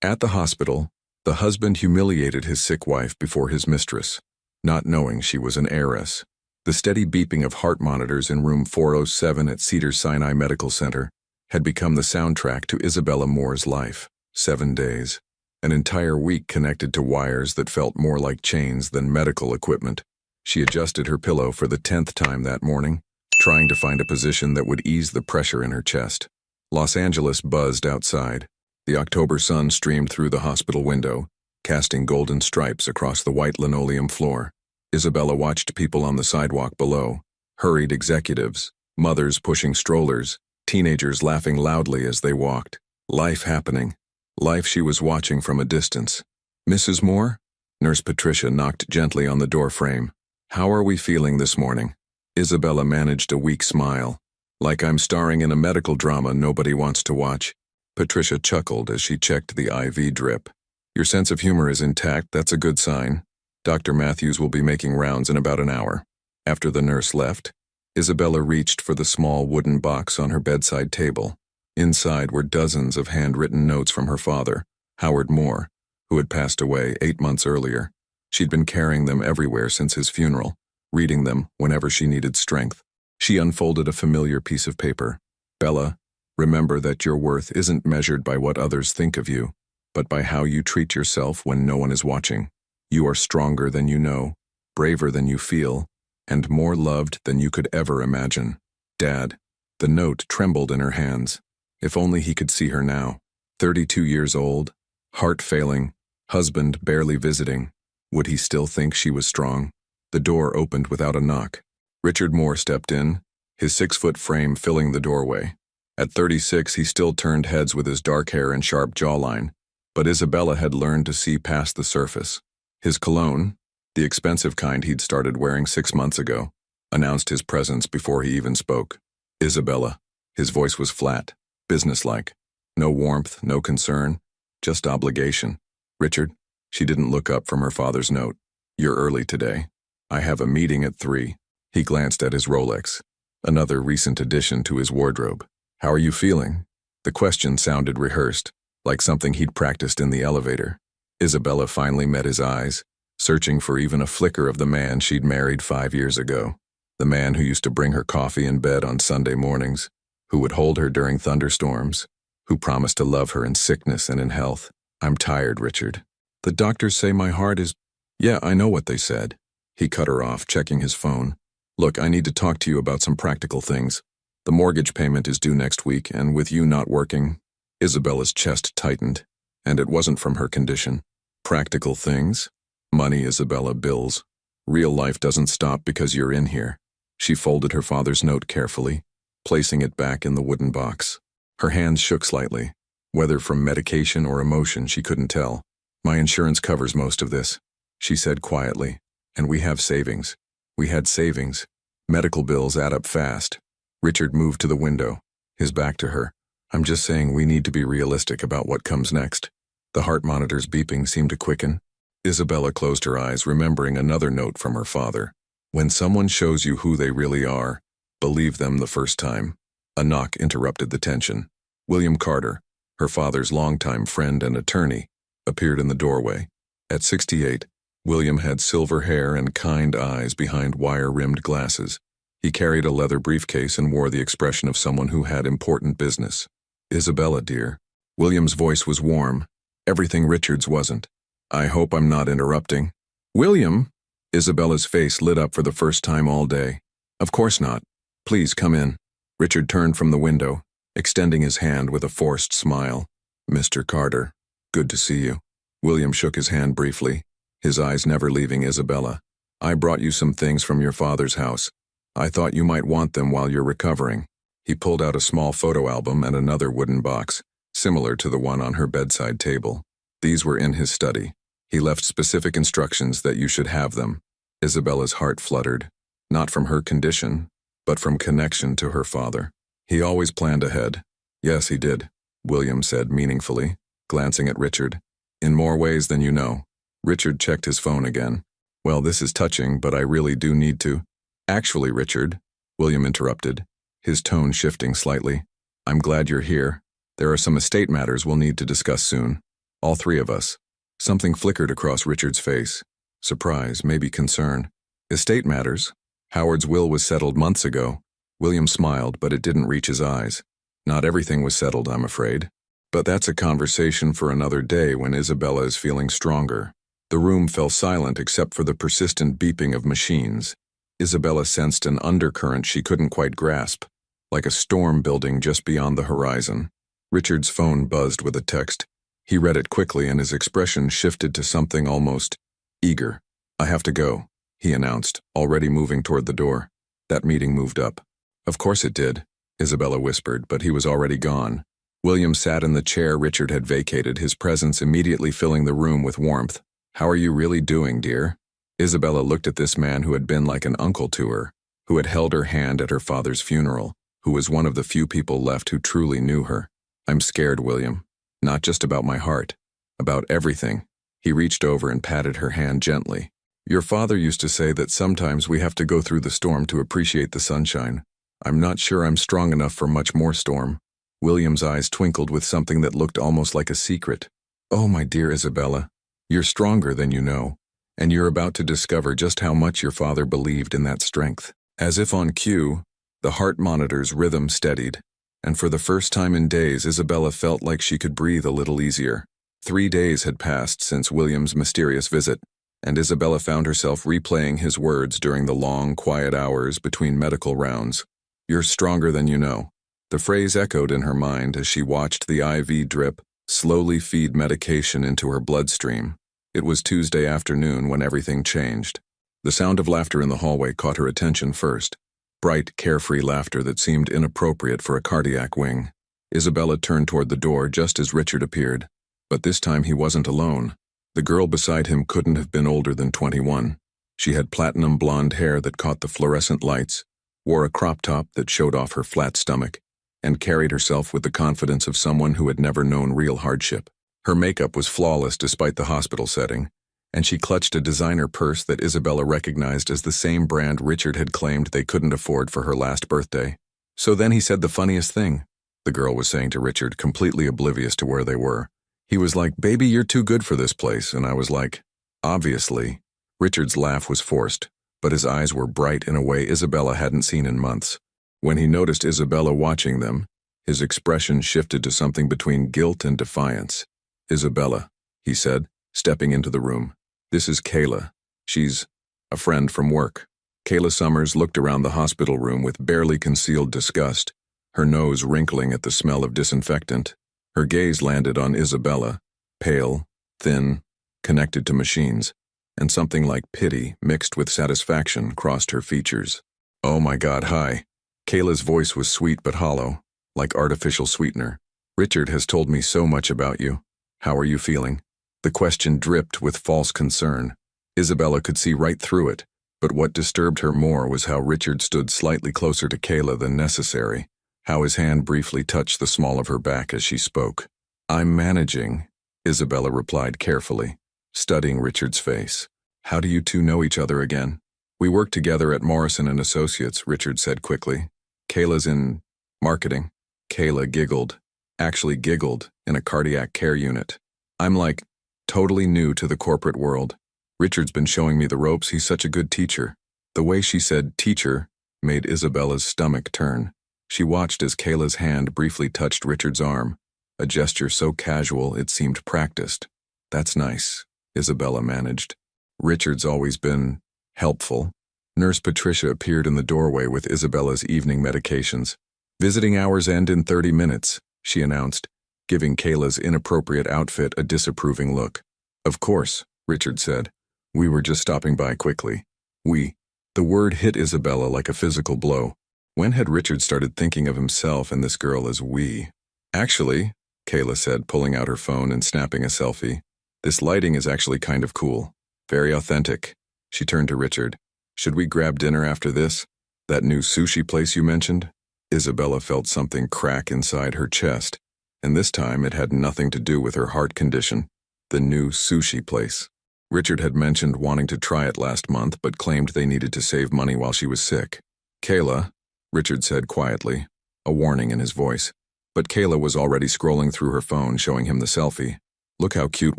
At the hospital, the husband humiliated his sick wife before his mistress, not knowing she was an heiress. The steady beeping of heart monitors in room 407 at Cedars-Sinai Medical Center had become the soundtrack to Isabella Moore's life. 7 days, an entire week connected to wires that felt more like chains than medical equipment. She adjusted her pillow for the 10th time that morning, trying to find a position that would ease the pressure in her chest. Los Angeles buzzed outside. The October sun streamed through the hospital window, casting golden stripes across the white linoleum floor. Isabella watched people on the sidewalk below, hurried executives, mothers pushing strollers, teenagers laughing loudly as they walked. Life happening. Life she was watching from a distance. "Mrs. Moore?" Nurse Patricia knocked gently on the door frame. "How are we feeling this morning?" Isabella managed a weak smile. "Like I'm starring in a medical drama nobody wants to watch." Patricia chuckled as she checked the IV drip. "Your sense of humor is intact, that's a good sign. Dr. Matthews will be making rounds in about an hour." After the nurse left, Isabella reached for the small wooden box on her bedside table. Inside were dozens of handwritten notes from her father, Howard Moore, who had passed away 8 months earlier. She'd been carrying them everywhere since his funeral, reading them whenever she needed strength. She unfolded a familiar piece of paper. "Bella, remember that your worth isn't measured by what others think of you, but by how you treat yourself when no one is watching. You are stronger than you know, braver than you feel, and more loved than you could ever imagine. Dad." The note trembled in her hands. If only he could see her now. 32 years old, heart failing, husband barely visiting. Would he still think she was strong? The door opened without a knock. Richard Moore stepped in, his 6-foot frame filling the doorway. At 36, he still turned heads with his dark hair and sharp jawline, but Isabella had learned to see past the surface. His cologne, the expensive kind he'd started wearing 6 months ago, announced his presence before he even spoke. "Isabella." His voice was flat, businesslike. No warmth, no concern, just obligation. "Richard." She didn't look up from her father's note. "You're early today. I have a meeting at 3. He glanced at his Rolex, another recent addition to his wardrobe. "How are you feeling?" The question sounded rehearsed, like something he'd practiced in the elevator. Isabella finally met his eyes, searching for even a flicker of the man she'd married 5 years ago. The man who used to bring her coffee in bed on Sunday mornings, who would hold her during thunderstorms, who promised to love her in sickness and in health. "I'm tired, Richard. The doctors say my heart is—" "Yeah, I know what they said." He cut her off, checking his phone. "Look, I need to talk to you about some practical things. The mortgage payment is due next week, and with you not working—" Isabella's chest tightened, and it wasn't from her condition. "Practical things? Money, Isabella, bills. Real life doesn't stop because you're in here." She folded her father's note carefully, placing it back in the wooden box. Her hands shook slightly. Whether from medication or emotion, she couldn't tell. "My insurance covers most of this," she said quietly. "And we have savings. We had savings. Medical bills add up fast." Richard moved to the window, his back to her. "I'm just saying we need to be realistic about what comes next." The heart monitor's beeping seemed to quicken. Isabella closed her eyes, remembering another note from her father. "When someone shows you who they really are, believe them the first time." A knock interrupted the tension. William Carter, her father's longtime friend and attorney, appeared in the doorway. At 68, William had silver hair and kind eyes behind wire-rimmed glasses. He carried a leather briefcase and wore the expression of someone who had important business. "Isabella, dear." William's voice was warm. Everything Richard's wasn't. "I hope I'm not interrupting." "William?" Isabella's face lit up for the first time all day. "Of course not. Please come in." Richard turned from the window, extending his hand with a forced smile. "Mr. Carter, good to see you." William shook his hand briefly, his eyes never leaving Isabella. "I brought you some things from your father's house. I thought you might want them while you're recovering." He pulled out a small photo album and another wooden box, similar to the one on her bedside table. These were in his study. He left specific instructions that you should have them. Isabella's heart fluttered, not from her condition, but from connection to her father. "He always planned ahead." "Yes, he did," William said meaningfully, glancing at Richard. "In more ways than you know." Richard checked his phone again. "Well, this is touching, but I really do need to—" "Actually, Richard," William interrupted, his tone shifting slightly, "I'm glad you're here. There are some estate matters we'll need to discuss soon." All three of us. Something flickered across Richard's face. Surprise, maybe concern. Estate matters. Howard's will was settled months ago. William smiled, but it didn't reach his eyes. Not everything was settled, I'm afraid. But that's a conversation for another day when Isabella is feeling stronger. The room fell silent except for the persistent beeping of machines. Isabella sensed an undercurrent she couldn't quite grasp, like a storm building just beyond the horizon. Richard's phone buzzed with a text. He read it quickly and his expression shifted to something almost eager. "I have to go," he announced, already moving toward the door. That meeting moved up. "Of course it did," Isabella whispered, but he was already gone. William sat in the chair Richard had vacated, his presence immediately filling the room with warmth. "How are you really doing, dear?" Isabella looked at this man who had been like an uncle to her, who had held her hand at her father's funeral, who was one of the few people left who truly knew her. "I'm scared, William. Not just about my heart. About everything." He reached over and patted her hand gently. "Your father used to say that sometimes we have to go through the storm to appreciate the sunshine. I'm not sure I'm strong enough for much more storm." William's eyes twinkled with something that looked almost like a secret. "Oh, my dear Isabella, you're stronger than you know, and you're about to discover just how much your father believed in that strength." As if on cue, the heart monitor's rhythm steadied, and for the first time in days Isabella felt like she could breathe a little easier. 3 days had passed since William's mysterious visit, and Isabella found herself replaying his words during the long, quiet hours between medical rounds. "You're stronger than you know." The phrase echoed in her mind as she watched the IV drip slowly feed medication into her bloodstream. It was Tuesday afternoon when everything changed. The sound of laughter in the hallway caught her attention first. Bright, carefree laughter that seemed inappropriate for a cardiac wing. Isabella turned toward the door just as Richard appeared. But this time he wasn't alone. The girl beside him couldn't have been older than 21. She had platinum blonde hair that caught the fluorescent lights, wore a crop top that showed off her flat stomach, and carried herself with the confidence of someone who had never known real hardship. Her makeup was flawless despite the hospital setting, and she clutched a designer purse that Isabella recognized as the same brand Richard had claimed they couldn't afford for her last birthday. "So then he said the funniest thing," the girl was saying to Richard, completely oblivious to where they were. "He was like, 'Baby, you're too good for this place,' and I was like, 'Obviously.'" Richard's laugh was forced, but his eyes were bright in a way Isabella hadn't seen in months. When he noticed Isabella watching them, his expression shifted to something between guilt and defiance. "Isabella," he said, stepping into the room. "This is Kayla. She's a friend from work." Kayla Summers looked around the hospital room with barely concealed disgust, her nose wrinkling at the smell of disinfectant. Her gaze landed on Isabella, pale, thin, connected to machines, and something like pity mixed with satisfaction crossed her features. "Oh my God, hi." Kayla's voice was sweet but hollow, like artificial sweetener. "Richard has told me so much about you. How are you feeling?" The question dripped with false concern. Isabella could see right through it, but what disturbed her more was how Richard stood slightly closer to Kayla than necessary, how his hand briefly touched the small of her back as she spoke. "I'm managing," Isabella replied carefully, studying Richard's face. "How do you two know each other again?" "We work together at Morrison & Associates," Richard said quickly. "Kayla's in marketing." Kayla giggled, actually giggled, in a cardiac care unit. "I'm like, totally new to the corporate world. Richard's been showing me the ropes. He's such a good teacher." The way she said teacher made Isabella's stomach turn. She watched as Kayla's hand briefly touched Richard's arm, a gesture so casual it seemed practiced. "That's nice," Isabella managed. "Richard's always been helpful." Nurse Patricia appeared in the doorway with Isabella's evening medications. "Visiting hours end in 30 minutes, she announced, giving Kayla's inappropriate outfit a disapproving look. "Of course," Richard said. "We were just stopping by quickly." "We." The word hit Isabella like a physical blow. When had Richard started thinking of himself and this girl as we? "Actually," Kayla said, pulling out her phone and snapping a selfie, "this lighting is actually kind of cool. Very authentic." She turned to Richard. "Should we grab dinner after this? That new sushi place you mentioned?" Isabella felt something crack inside her chest, and this time it had nothing to do with her heart condition. The new sushi place. Richard had mentioned wanting to try it last month but claimed they needed to save money while she was sick. "Kayla," Richard said quietly, a warning in his voice. But Kayla was already scrolling through her phone showing him the selfie. Look how cute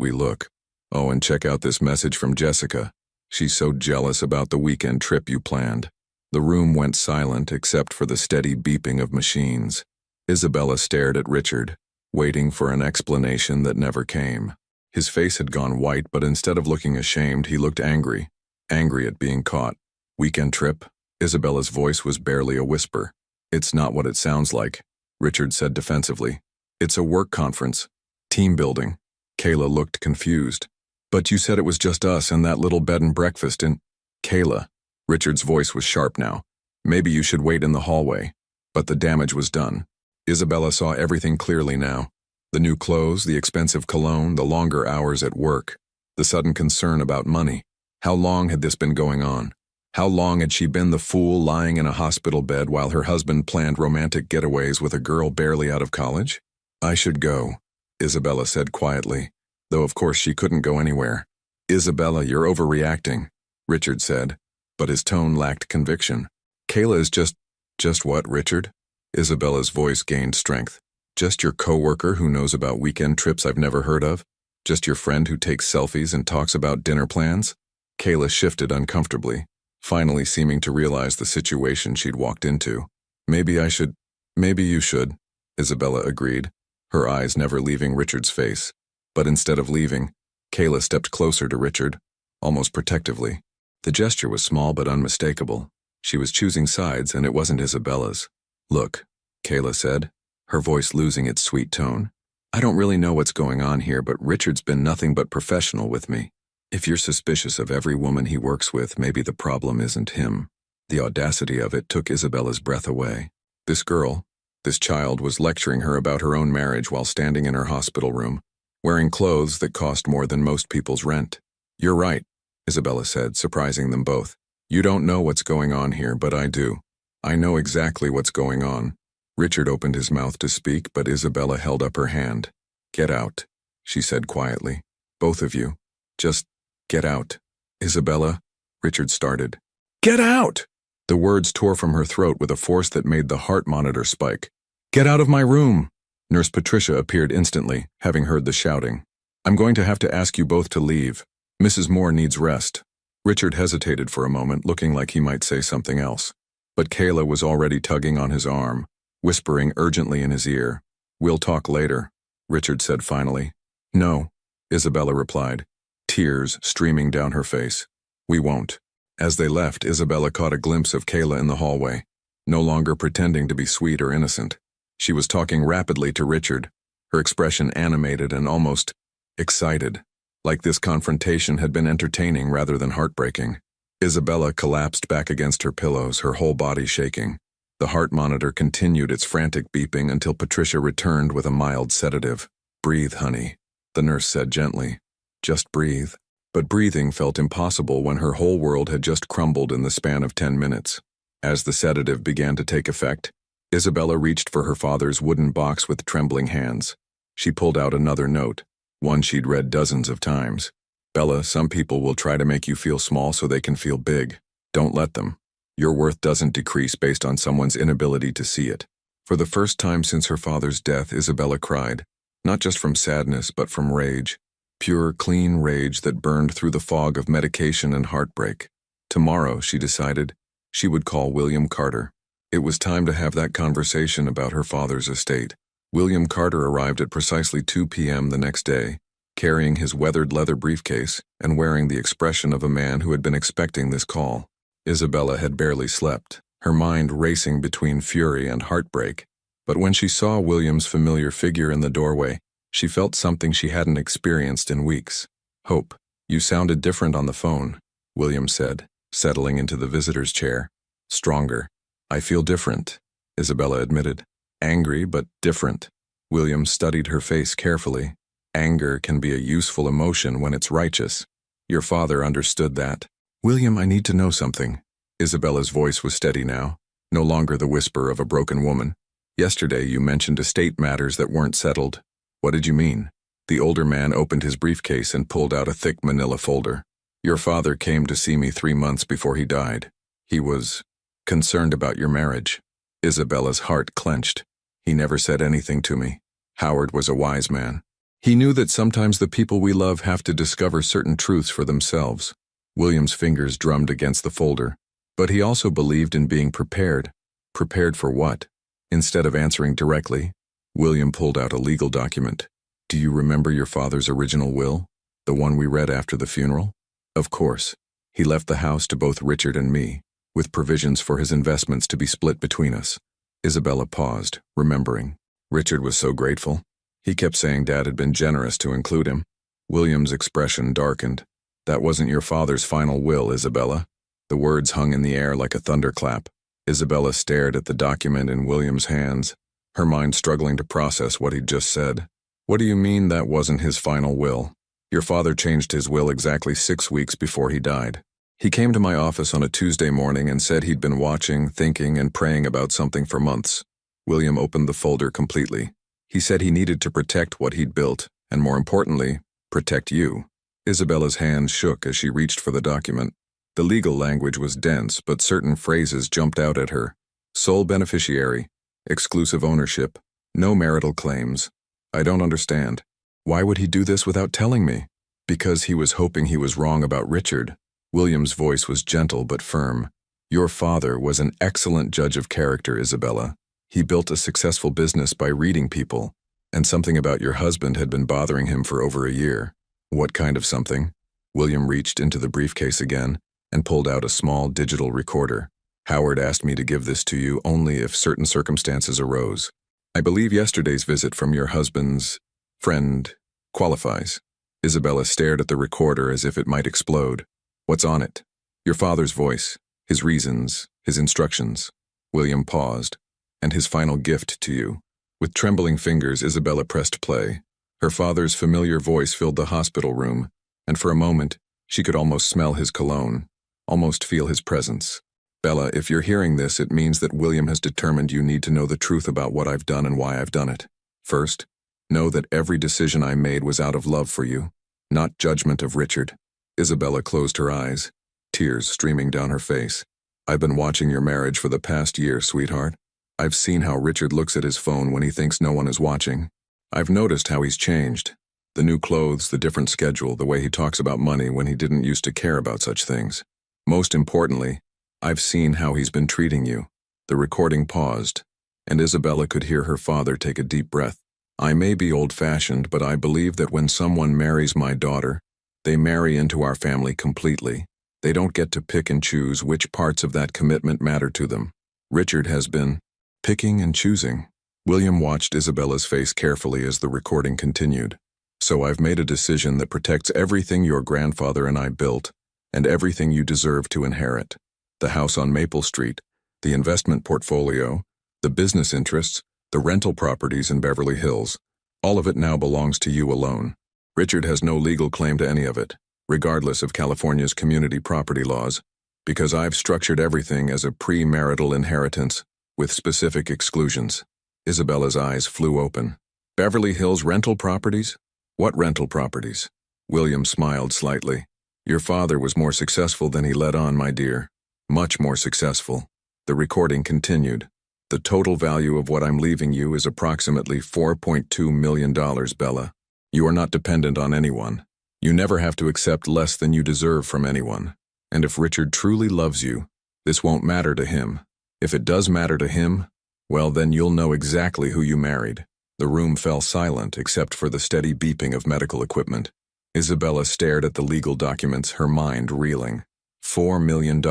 we look. Oh, and check out this message from Jessica. She's so jealous about the weekend trip you planned. The room went silent except for the steady beeping of machines. Isabella stared at Richard, waiting for an explanation that never came. His face had gone white, but instead of looking ashamed, he looked angry. Angry at being caught. Weekend trip? Isabella's voice was barely a whisper. It's not what it sounds like, Richard said defensively. It's a work conference. Team building. Kayla looked confused. But you said it was just us and that little bed and breakfast in... Kayla. Richard's voice was sharp now. Maybe you should wait in the hallway. But the damage was done. Isabella saw everything clearly now. The new clothes, the expensive cologne, the longer hours at work, the sudden concern about money. How long had this been going on? How long had she been the fool lying in a hospital bed while her husband planned romantic getaways with a girl barely out of college? I should go, Isabella said quietly, though of course she couldn't go anywhere. Isabella, you're overreacting, Richard said, but his tone lacked conviction. Kayla is just what, Richard? Isabella's voice gained strength. Just your coworker who knows about weekend trips I've never heard of? Just your friend who takes selfies and talks about dinner plans? Kayla shifted uncomfortably, finally seeming to realize the situation she'd walked into. Maybe you should, Isabella agreed, her eyes never leaving Richard's face. But instead of leaving, Kayla stepped closer to Richard, almost protectively. The gesture was small but unmistakable. She was choosing sides, and it wasn't Isabella's. Look, Kayla said, her voice losing its sweet tone. I don't really know what's going on here, but Richard's been nothing but professional with me. If you're suspicious of every woman he works with, maybe the problem isn't him. The audacity of it took Isabella's breath away. This girl, this child, was lecturing her about her own marriage while standing in her hospital room, wearing clothes that cost more than most people's rent. You're right, Isabella said, surprising them both. You don't know what's going on here, but I do. I know exactly what's going on. Richard opened his mouth to speak, but Isabella held up her hand. Get out, she said quietly. Both of you. Just get out. Isabella, Richard started. Get out! The words tore from her throat with a force that made the heart monitor spike. Get out of my room! Nurse Patricia appeared instantly, having heard the shouting. I'm going to have to ask you both to leave. Mrs. Moore needs rest. Richard hesitated for a moment, looking like he might say something else. But Kayla was already tugging on his arm, whispering urgently in his ear. We'll talk later, Richard said finally. No, Isabella replied, tears streaming down her face. We won't. As they left, Isabella caught a glimpse of Kayla in the hallway, no longer pretending to be sweet or innocent. She was talking rapidly to Richard, her expression animated and almost excited, like this confrontation had been entertaining rather than heartbreaking. Isabella collapsed back against her pillows, her whole body shaking. The heart monitor continued its frantic beeping until Patricia returned with a mild sedative. Breathe, honey, the nurse said gently. Just breathe. But breathing felt impossible when her whole world had just crumbled in the span of 10 minutes. As the sedative began to take effect, Isabella reached for her father's wooden box with trembling hands. She pulled out another note, one she'd read dozens of times. Bella, some people will try to make you feel small so they can feel big. Don't let them. Your worth doesn't decrease based on someone's inability to see it. For the first time since her father's death, Isabella cried, not just from sadness but from rage. Pure, clean rage that burned through the fog of medication and heartbreak. Tomorrow, she decided, she would call William Carter. It was time to have that conversation about her father's estate. William Carter arrived at precisely 2 p.m. the next day, carrying his weathered leather briefcase and wearing the expression of a man who had been expecting this call. Isabella had barely slept, her mind racing between fury and heartbreak. But when she saw William's familiar figure in the doorway, she felt something she hadn't experienced in weeks. Hope, you sounded different on the phone, William said, settling into the visitor's chair. Stronger. I feel different, Isabella admitted. Angry, but different. William studied her face carefully. Anger can be a useful emotion when it's righteous. Your father understood that. William, I need to know something. Isabella's voice was steady now, no longer the whisper of a broken woman. Yesterday you mentioned estate matters that weren't settled. What did you mean? The older man opened his briefcase and pulled out a thick manila folder. Your father came to see me 3 months before he died. He was concerned about your marriage. Isabella's heart clenched. He never said anything to me. Howard was a wise man. He knew that sometimes the people we love have to discover certain truths for themselves. William's fingers drummed against the folder, but he also believed in being prepared. Prepared for what? Instead of answering directly, William pulled out a legal document. Do you remember your father's original will? The one we read after the funeral? Of course. He left the house to both Richard and me, with provisions for his investments to be split between us. Isabella paused, remembering. Richard was so grateful. He kept saying Dad had been generous to include him. William's expression darkened. That wasn't your father's final will, Isabella. The words hung in the air like a thunderclap. Isabella stared at the document in William's hands, her mind struggling to process what he'd just said. What do you mean that wasn't his final will? Your father changed his will exactly 6 weeks before he died. He came to my office on a Tuesday morning and said he'd been watching, thinking, and praying about something for months. William opened the folder completely. He said he needed to protect what he'd built, and more importantly, protect you. Isabella's hands shook as she reached for the document. The legal language was dense, but certain phrases jumped out at her. Sole beneficiary, exclusive ownership, no marital claims. I don't understand. Why would he do this without telling me? Because he was hoping he was wrong about Richard. William's voice was gentle but firm. Your father was an excellent judge of character, Isabella. He built a successful business by reading people, and something about your husband had been bothering him for over a year. What kind of something? William reached into the briefcase again and pulled out a small digital recorder. Howard asked me to give this to you only if certain circumstances arose. I believe yesterday's visit from your husband's friend qualifies. Isabella stared at the recorder as if it might explode. What's on it? Your father's voice, his reasons, his instructions. William paused. And his final gift to you. With trembling fingers, Isabella pressed play. Her father's familiar voice filled the hospital room, and for a moment, she could almost smell his cologne, almost feel his presence. Bella, if you're hearing this, it means that William has determined you need to know the truth about what I've done and why I've done it. First, know that every decision I made was out of love for you, not judgment of Richard. Isabella closed her eyes, tears streaming down her face. I've been watching your marriage for the past year, sweetheart. I've seen how Richard looks at his phone when he thinks no one is watching. I've noticed how he's changed. The new clothes, the different schedule, the way he talks about money when he didn't used to care about such things. Most importantly, I've seen how he's been treating you. The recording paused, and Isabella could hear her father take a deep breath. I may be old-fashioned, but I believe that when someone marries my daughter, they marry into our family completely. They don't get to pick and choose which parts of that commitment matter to them. Richard has been picking and choosing. William watched Isabella's face carefully as the recording continued. So I've made a decision that protects everything your grandfather and I built, and everything you deserve to inherit. The house on Maple Street, the investment portfolio, the business interests, the rental properties in Beverly Hills. All of it now belongs to you alone. Richard has no legal claim to any of it, regardless of California's community property laws, because I've structured everything as a premarital inheritance with specific exclusions. Isabella's eyes flew open. Beverly Hills rental properties? What rental properties? William smiled slightly. Your father was more successful than he let on, my dear. Much more successful. The recording continued. The total value of what I'm leaving you is approximately $4.2 million, Bella. You are not dependent on anyone. You never have to accept less than you deserve from anyone. And if Richard truly loves you, this won't matter to him. If it does matter to him, well, then you'll know exactly who you married. The room fell silent except for the steady beeping of medical equipment. Isabella stared at the legal documents, her mind reeling. $4 million,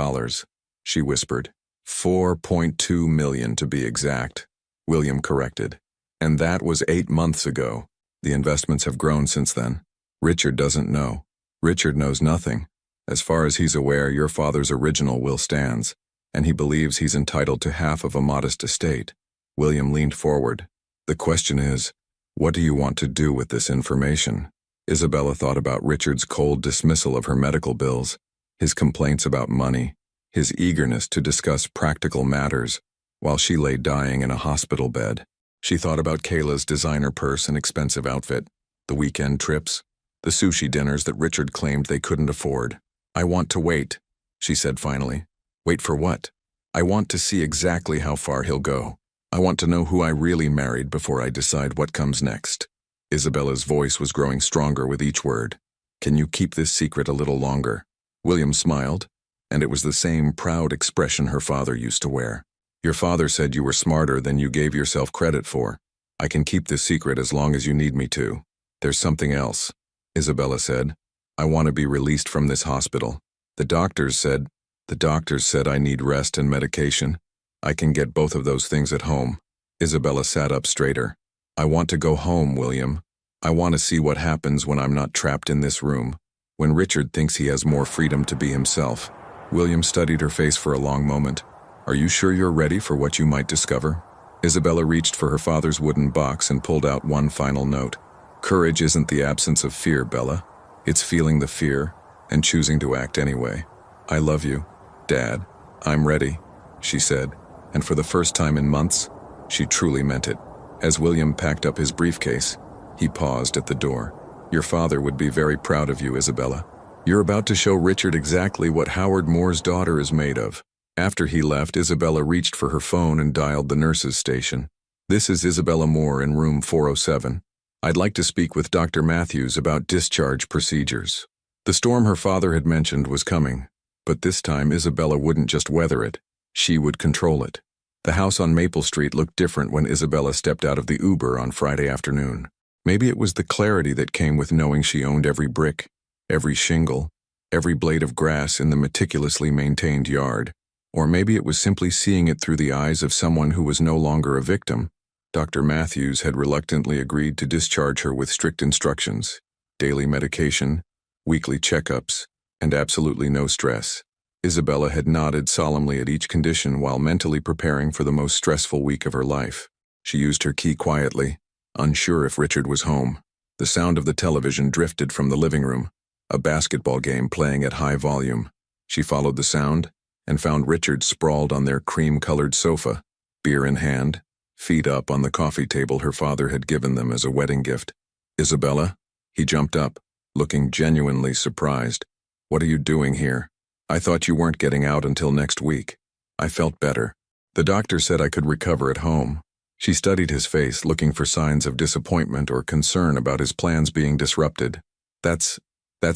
she whispered. 4.2 million to be exact, William corrected. And that was 8 months ago. The investments have grown since then. Richard doesn't know. Richard knows nothing. As far as he's aware, your father's original will stands, and he believes he's entitled to half of a modest estate. William leaned forward. The question is, what do you want to do with this information? Isabella thought about Richard's cold dismissal of her medical bills, his complaints about money, his eagerness to discuss practical matters while she lay dying in a hospital bed. She thought about Kayla's designer purse and expensive outfit, the weekend trips, the sushi dinners that Richard claimed they couldn't afford. I want to wait, she said finally. Wait for what? I want to see exactly how far he'll go. I want to know who I really married before I decide what comes next. Isabella's voice was growing stronger with each word. Can you keep this secret a little longer? William smiled, and it was the same proud expression her father used to wear. Your father said you were smarter than you gave yourself credit for. I can keep this secret as long as you need me to. There's something else, Isabella said. I want to be released from this hospital. The doctors said I need rest and medication. I can get both of those things at home. Isabella sat up straighter. I want to go home, William. I want to see what happens when I'm not trapped in this room, when Richard thinks he has more freedom to be himself. William studied her face for a long moment. Are you sure you're ready for what you might discover? Isabella reached for her father's wooden box and pulled out one final note. Courage isn't the absence of fear, Bella. It's feeling the fear and choosing to act anyway. I love you, Dad. I'm ready, she said, and for the first time in months, she truly meant it. As William packed up his briefcase, he paused at the door. Your father would be very proud of you, Isabella. You're about to show Richard exactly what Howard Moore's daughter is made of. After he left, Isabella reached for her phone and dialed the nurse's station. This is Isabella Moore in room 407. I'd like to speak with Dr. Matthews about discharge procedures. The storm her father had mentioned was coming, but this time Isabella wouldn't just weather it, she would control it. The house on Maple Street looked different when Isabella stepped out of the Uber on Friday afternoon. Maybe it was the clarity that came with knowing she owned every brick, every shingle, every blade of grass in the meticulously maintained yard. Or maybe it was simply seeing it through the eyes of someone who was no longer a victim. Dr. Matthews had reluctantly agreed to discharge her with strict instructions, daily medication, weekly checkups, and absolutely no stress. Isabella had nodded solemnly at each condition while mentally preparing for the most stressful week of her life. She used her key quietly, unsure if Richard was home. The sound of the television drifted from the living room, a basketball game playing at high volume. She followed the sound and found Richard sprawled on their cream-colored sofa, beer in hand, feet up on the coffee table her father had given them as a wedding gift. Isabella? He jumped up, looking genuinely surprised. What are you doing here? I thought you weren't getting out until next week. I felt better. The doctor said I could recover at home. She studied his face, looking for signs of disappointment or concern about his plans being disrupted. That's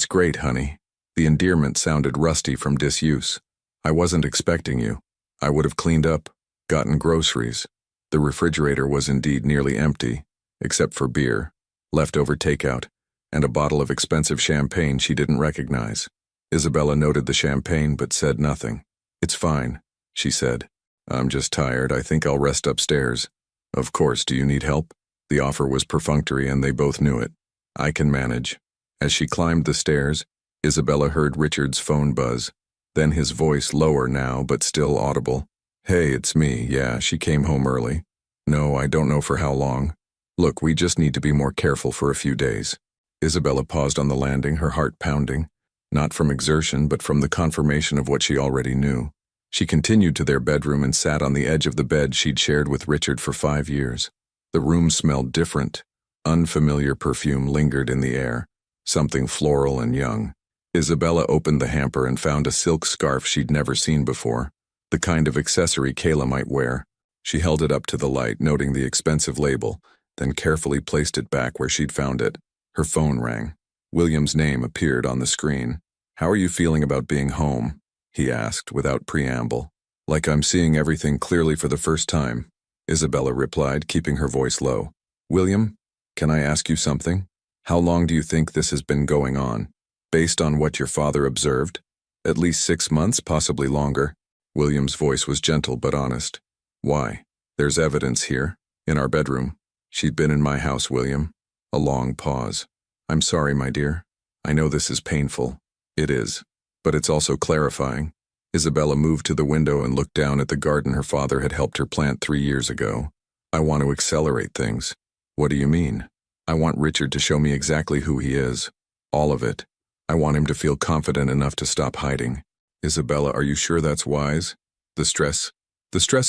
great, honey. The endearment sounded rusty from disuse. I wasn't expecting you. I would have cleaned up, gotten groceries. The refrigerator was indeed nearly empty, except for beer, leftover takeout, and a bottle of expensive champagne she didn't recognize. Isabella noted the champagne but said nothing. It's fine, she said. I'm just tired. I think I'll rest upstairs. Of course, do you need help? The offer was perfunctory and they both knew it. I can manage. As she climbed the stairs, Isabella heard Richard's phone buzz, then his voice lower now but still audible. Hey, it's me. Yeah, she came home early. No, I don't know for how long. Look, we just need to be more careful for a few days. Isabella paused on the landing, her heart pounding, not from exertion but from the confirmation of what she already knew. She continued to their bedroom and sat on the edge of the bed she'd shared with Richard for 5 years. The room smelled different. Unfamiliar perfume lingered in the air, something floral and young. Isabella opened the hamper and found a silk scarf she'd never seen before, the kind of accessory Kayla might wear. She held it up to the light, noting the expensive label, then carefully placed it back where she'd found it. Her phone rang. William's name appeared on the screen. How are you feeling about being home? He asked without preamble. Like I'm seeing everything clearly for the first time, Isabella replied, keeping her voice low. William, can I ask you something? How long do you think this has been going on? Based on what your father observed? At least 6 months, possibly longer. William's voice was gentle but honest. Why? There's evidence here, in our bedroom. She'd been in my house, William. A long pause. I'm sorry, my dear. I know this is painful. It is. But it's also clarifying. Isabella moved to the window and looked down at the garden her father had helped her plant 3 years ago. I want to accelerate things. What do you mean? I want Richard to show me exactly who he is. All of it. I want him to feel confident enough to stop hiding. Isabella, are you sure that's wise? The stress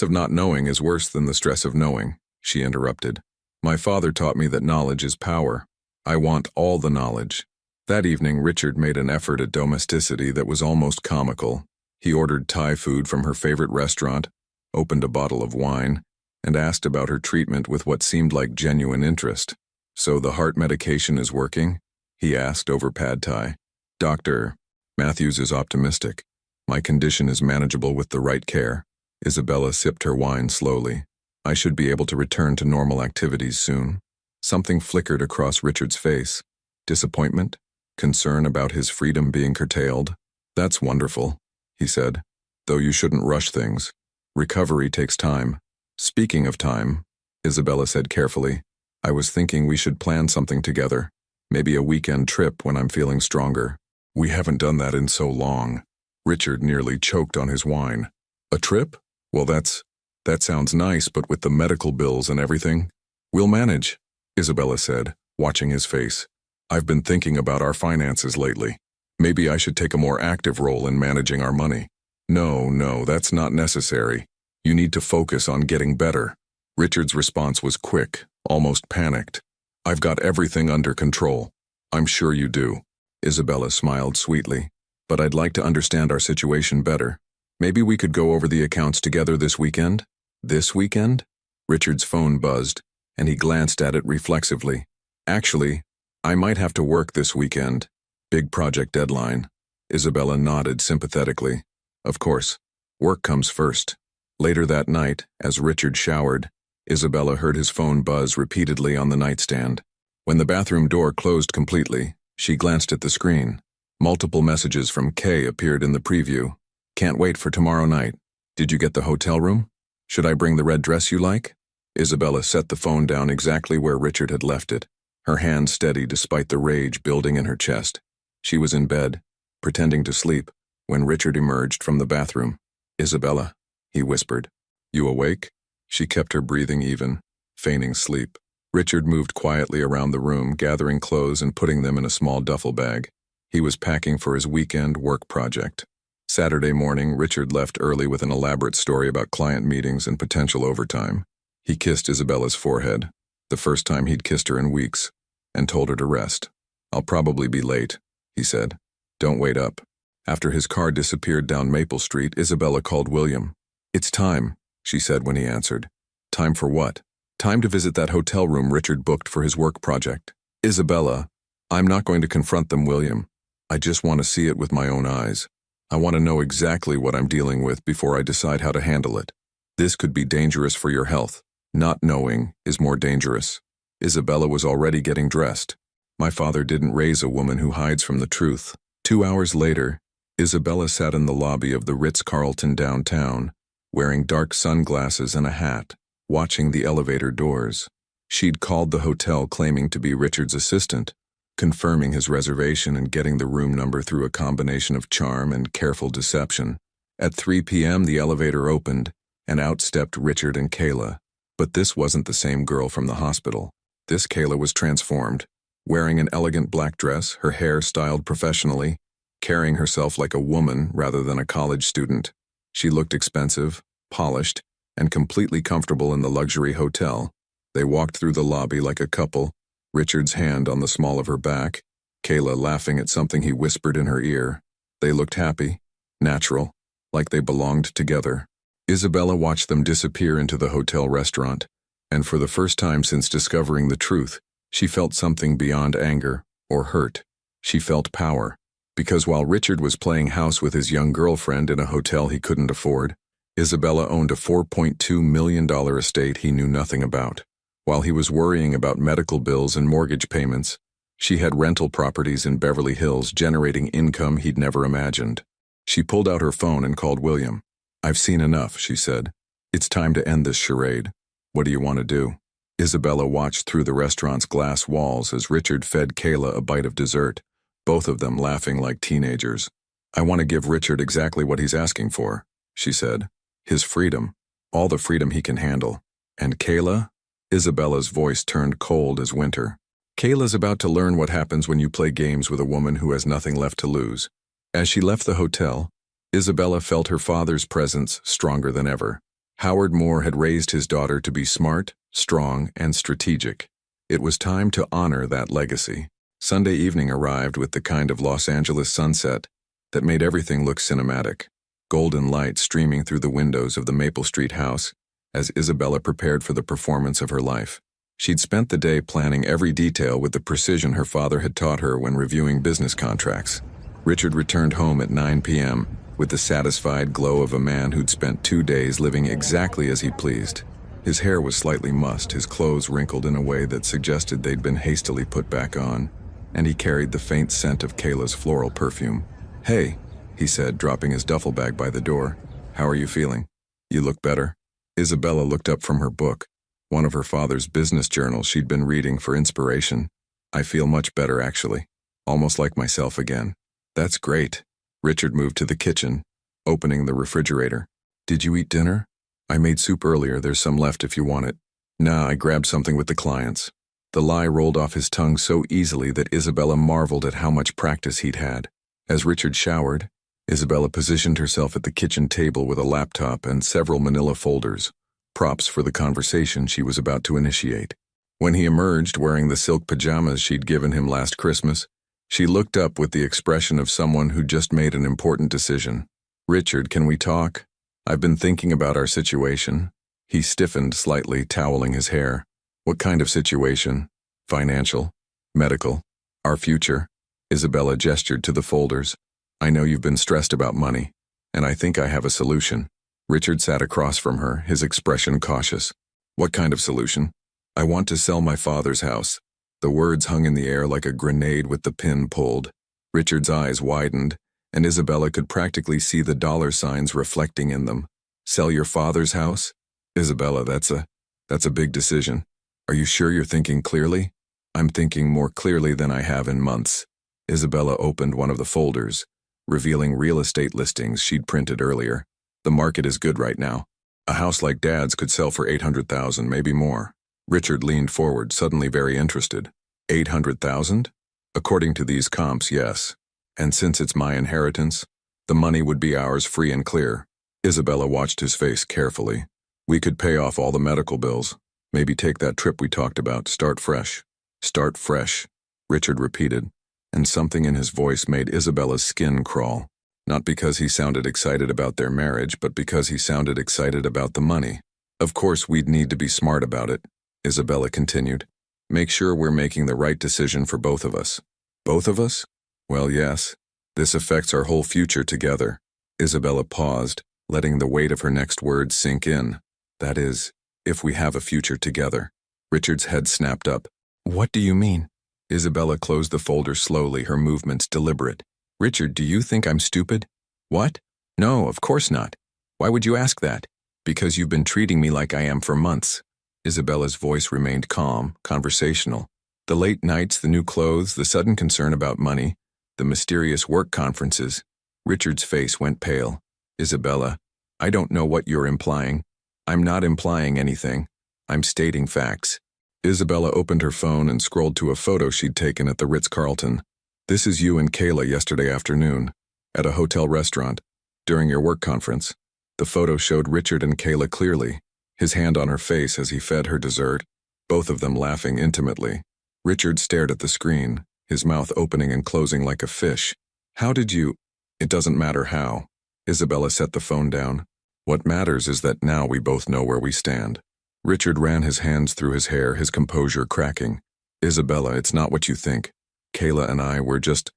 of not knowing is worse than the stress of knowing, she interrupted. My father taught me that knowledge is power. I want all the knowledge. That evening, Richard made an effort at domesticity that was almost comical. He ordered Thai food from her favorite restaurant, opened a bottle of wine, and asked about her treatment with what seemed like genuine interest. "So the heart medication is working?" he asked over pad thai. "Dr. Matthews is optimistic. My condition is manageable with the right care." Isabella sipped her wine slowly. "I should be able to return to normal activities soon." Something flickered across Richard's face. Disappointment? Concern about his freedom being curtailed? "That's wonderful," he said. "Though you shouldn't rush things. Recovery takes time." "Speaking of time," Isabella said carefully, "I was thinking we should plan something together. Maybe a weekend trip when I'm feeling stronger. We haven't done that in so long." Richard nearly choked on his wine. "A trip? Well, that sounds nice, but with the medical bills and everything." "We'll manage," Isabella said, watching his face. "I've been thinking about our finances lately. Maybe I should take a more active role in managing our money." No, that's not necessary. You need to focus on getting better." Richard's response was quick, almost panicked. "I've got everything under control." "I'm sure you do." Isabella smiled sweetly. "But I'd like to understand our situation better. Maybe we could go over the accounts together this weekend?" "This weekend?" Richard's phone buzzed, and he glanced at it reflexively. "Actually, I might have to work this weekend. Big project deadline." Isabella nodded sympathetically. "Of course, work comes first." Later that night, as Richard showered, Isabella heard his phone buzz repeatedly on the nightstand. When the bathroom door closed completely, she glanced at the screen. Multiple messages from Kay appeared in the preview. "Can't wait for tomorrow night. Did you get the hotel room? Should I bring the red dress you like?" Isabella set the phone down exactly where Richard had left it, her hand steady despite the rage building in her chest. She was in bed, pretending to sleep, when Richard emerged from the bathroom. "Isabella," he whispered. "You awake?" She kept her breathing even, feigning sleep. Richard moved quietly around the room, gathering clothes and putting them in a small duffel bag. He was packing for his weekend work project. Saturday morning, Richard left early with an elaborate story about client meetings and potential overtime. He kissed Isabella's forehead, the first time he'd kissed her in weeks, and told her to rest. "I'll probably be late," he said. "Don't wait up." After his car disappeared down Maple Street, Isabella called William. "It's time," she said when he answered. "Time for what?" "Time to visit that hotel room Richard booked for his work project." "Isabella, I'm not going to confront them, William. I just want to see it with my own eyes. I want to know exactly what I'm dealing with before I decide how to handle it. This could be dangerous for your health. Not knowing is more dangerous." Isabella was already getting dressed. "My father didn't raise a woman who hides from the truth." 2 hours later, Isabella sat in the lobby of the Ritz-Carlton downtown, wearing dark sunglasses and a hat, watching the elevator doors. She'd called the hotel claiming to be Richard's assistant, confirming his reservation and getting the room number through a combination of charm and careful deception. At 3 p.m. the elevator opened, and out stepped Richard and Kayla. But this wasn't the same girl from the hospital. This Kayla was transformed, wearing an elegant black dress, her hair styled professionally, carrying herself like a woman rather than a college student. She looked expensive, polished, and completely comfortable in the luxury hotel. They walked through the lobby like a couple, Richard's hand on the small of her back, Kayla laughing at something he whispered in her ear. They looked happy, natural, like they belonged together. Isabella watched them disappear into the hotel restaurant, and for the first time since discovering the truth, she felt something beyond anger or hurt. She felt power. Because while Richard was playing house with his young girlfriend in a hotel he couldn't afford, Isabella owned a $4.2 million estate he knew nothing about. While he was worrying about medical bills and mortgage payments, she had rental properties in Beverly Hills generating income he'd never imagined. She pulled out her phone and called William. "I've seen enough," she said. "It's time to end this charade. What do you want to do?" Isabella watched through the restaurant's glass walls as Richard fed Kayla a bite of dessert, both of them laughing like teenagers. "I want to give Richard exactly what he's asking for," she said. "His freedom. All the freedom he can handle. And Kayla?" Isabella's voice turned cold as winter. "Kayla's about to learn what happens when you play games with a woman who has nothing left to lose." As she left the hotel, Isabella felt her father's presence stronger than ever. Howard Moore had raised his daughter to be smart, strong, and strategic. It was time to honor that legacy. Sunday evening arrived with the kind of Los Angeles sunset that made everything look cinematic. Golden light streaming through the windows of the Maple Street house as Isabella prepared for the performance of her life. She'd spent the day planning every detail with the precision her father had taught her when reviewing business contracts. Richard returned home at 9 p.m. with the satisfied glow of a man who'd spent 2 days living exactly as he pleased. His hair was slightly mussed, his clothes wrinkled in a way that suggested they'd been hastily put back on, and he carried the faint scent of Kayla's floral perfume. "Hey," he said, dropping his duffel bag by the door. "How are you feeling? You look better." Isabella looked up from her book, one of her father's business journals she'd been reading for inspiration. "I feel much better, actually. Almost like myself again." "That's great." Richard moved to the kitchen, opening the refrigerator. "Did you eat dinner? I made soup earlier, there's some left if you want it." "Nah, I grabbed something with the clients." The lie rolled off his tongue so easily that Isabella marveled at how much practice he'd had. As Richard showered, Isabella positioned herself at the kitchen table with a laptop and several manila folders, props for the conversation she was about to initiate. When he emerged wearing the silk pajamas she'd given him last Christmas, she looked up with the expression of someone who just made an important decision. "Richard, can we talk? I've been thinking about our situation." He stiffened slightly, toweling his hair. "What kind of situation? Financial? Medical? Our future?" Isabella gestured to the folders. "I know you've been stressed about money, and I think I have a solution." Richard sat across from her, his expression cautious. "What kind of solution?" "I want to sell my father's house." The words hung in the air like a grenade with the pin pulled. Richard's eyes widened, and Isabella could practically see the dollar signs reflecting in them. "Sell your father's house?" "Isabella, that's a big decision. Are you sure you're thinking clearly?" "I'm thinking more clearly than I have in months." Isabella opened one of the folders, revealing real estate listings she'd printed earlier. "The market is good right now. A house like Dad's could sell for $800,000, maybe more." Richard leaned forward, suddenly very interested. $800,000? "According to these comps, yes. And since it's my inheritance, the money would be ours free and clear." Isabella watched his face carefully. "We could pay off all the medical bills. Maybe take that trip we talked about, start fresh." "Start fresh," Richard repeated, and something in his voice made Isabella's skin crawl. Not because he sounded excited about their marriage, but because he sounded excited about the money. "Of course, we'd need to be smart about it," Isabella continued. "Make sure we're making the right decision for both of us." "Both of us?" "Well, yes. This affects our whole future together." Isabella paused, letting the weight of her next words sink in. "That is, if we have a future together." Richard's head snapped up. "What do you mean?" Isabella closed the folder slowly, her movements deliberate. "Richard, do you think I'm stupid?" "What? No, of course not. Why would you ask that?" "Because you've been treating me like I am for months." Isabella's voice remained calm, conversational. The late nights, the new clothes, the sudden concern about money, the mysterious work conferences. Richard's face went pale. "Isabella, I don't know what you're implying." "I'm not implying anything. I'm stating facts." Isabella opened her phone and scrolled to a photo she'd taken at the Ritz-Carlton. "This is you and Kayla yesterday afternoon, at a hotel restaurant, during your work conference." The photo showed Richard and Kayla clearly, his hand on her face as he fed her dessert, both of them laughing intimately. Richard stared at the screen, his mouth opening and closing like a fish. "How did you—" "It doesn't matter how." Isabella set the phone down. "What matters is that now we both know where we stand." Richard ran his hands through his hair, his composure cracking. "Isabella, it's not what you think. Kayla and I were just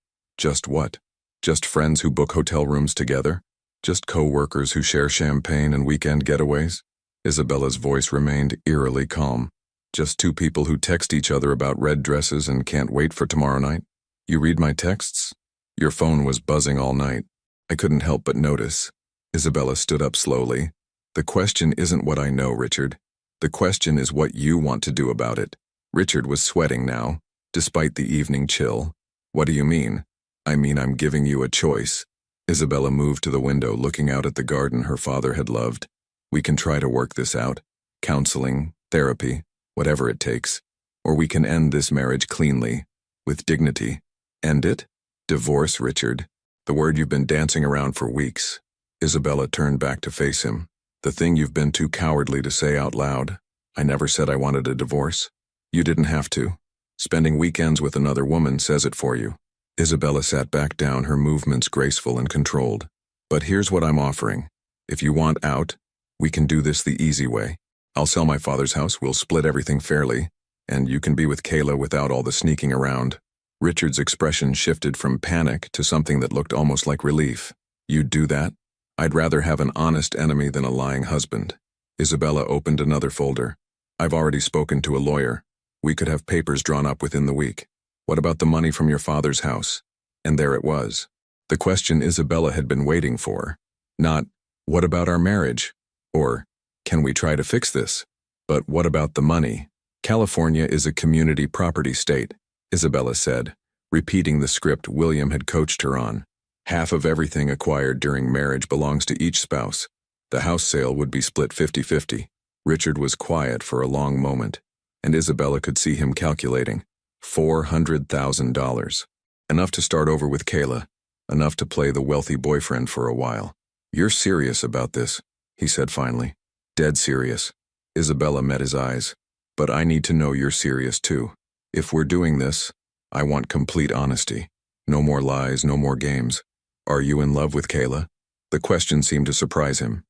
what? Just friends who book hotel rooms together? Just co-workers who share champagne and weekend getaways?" Isabella's voice remained eerily calm. "Just two people who text each other about red dresses and can't wait for tomorrow night? You read my texts? Your phone was buzzing all night. I couldn't help but notice." Isabella stood up slowly. "The question isn't what I know, Richard. The question is what you want to do about it." Richard was sweating now, despite the evening chill. "What do you mean?" "I mean I'm giving you a choice." Isabella moved to the window, looking out at the garden her father had loved. "We can try to work this out. Counseling, therapy, whatever it takes. Or we can end this marriage cleanly, with dignity." "End it?" "Divorce, Richard. The word you've been dancing around for weeks." Isabella turned back to face him. "The thing you've been too cowardly to say out loud. I never said I wanted a divorce. You didn't have to. Spending weekends with another woman says it for you." Isabella sat back down, her movements graceful and controlled. "But here's what I'm offering. If you want out, we can do this the easy way. I'll sell my father's house, we'll split everything fairly. And you can be with Kayla without all the sneaking around. Richard's expression shifted from panic to something that looked almost like relief. You'd do that? I'd rather have an honest enemy than a lying husband. Isabella opened another folder. I've already spoken to a lawyer. We could have papers drawn up within the week. What about the money from your father's house? And there it was. The question Isabella had been waiting for. Not, what about our marriage? Or, can we try to fix this? But what about the money? California is a community property state, Isabella said, repeating the script William had coached her on. Half of everything acquired during marriage belongs to each spouse. The house sale would be split 50-50. Richard was quiet for a long moment, and Isabella could see him calculating. $400,000. Enough to start over with Kayla, enough to play the wealthy boyfriend for a while. You're serious about this, he said finally. Dead serious. Isabella met his eyes. But I need to know you're serious too. If we're doing this, I want complete honesty. No more lies, no more games. Are you in love with Kayla? The question seemed to surprise him.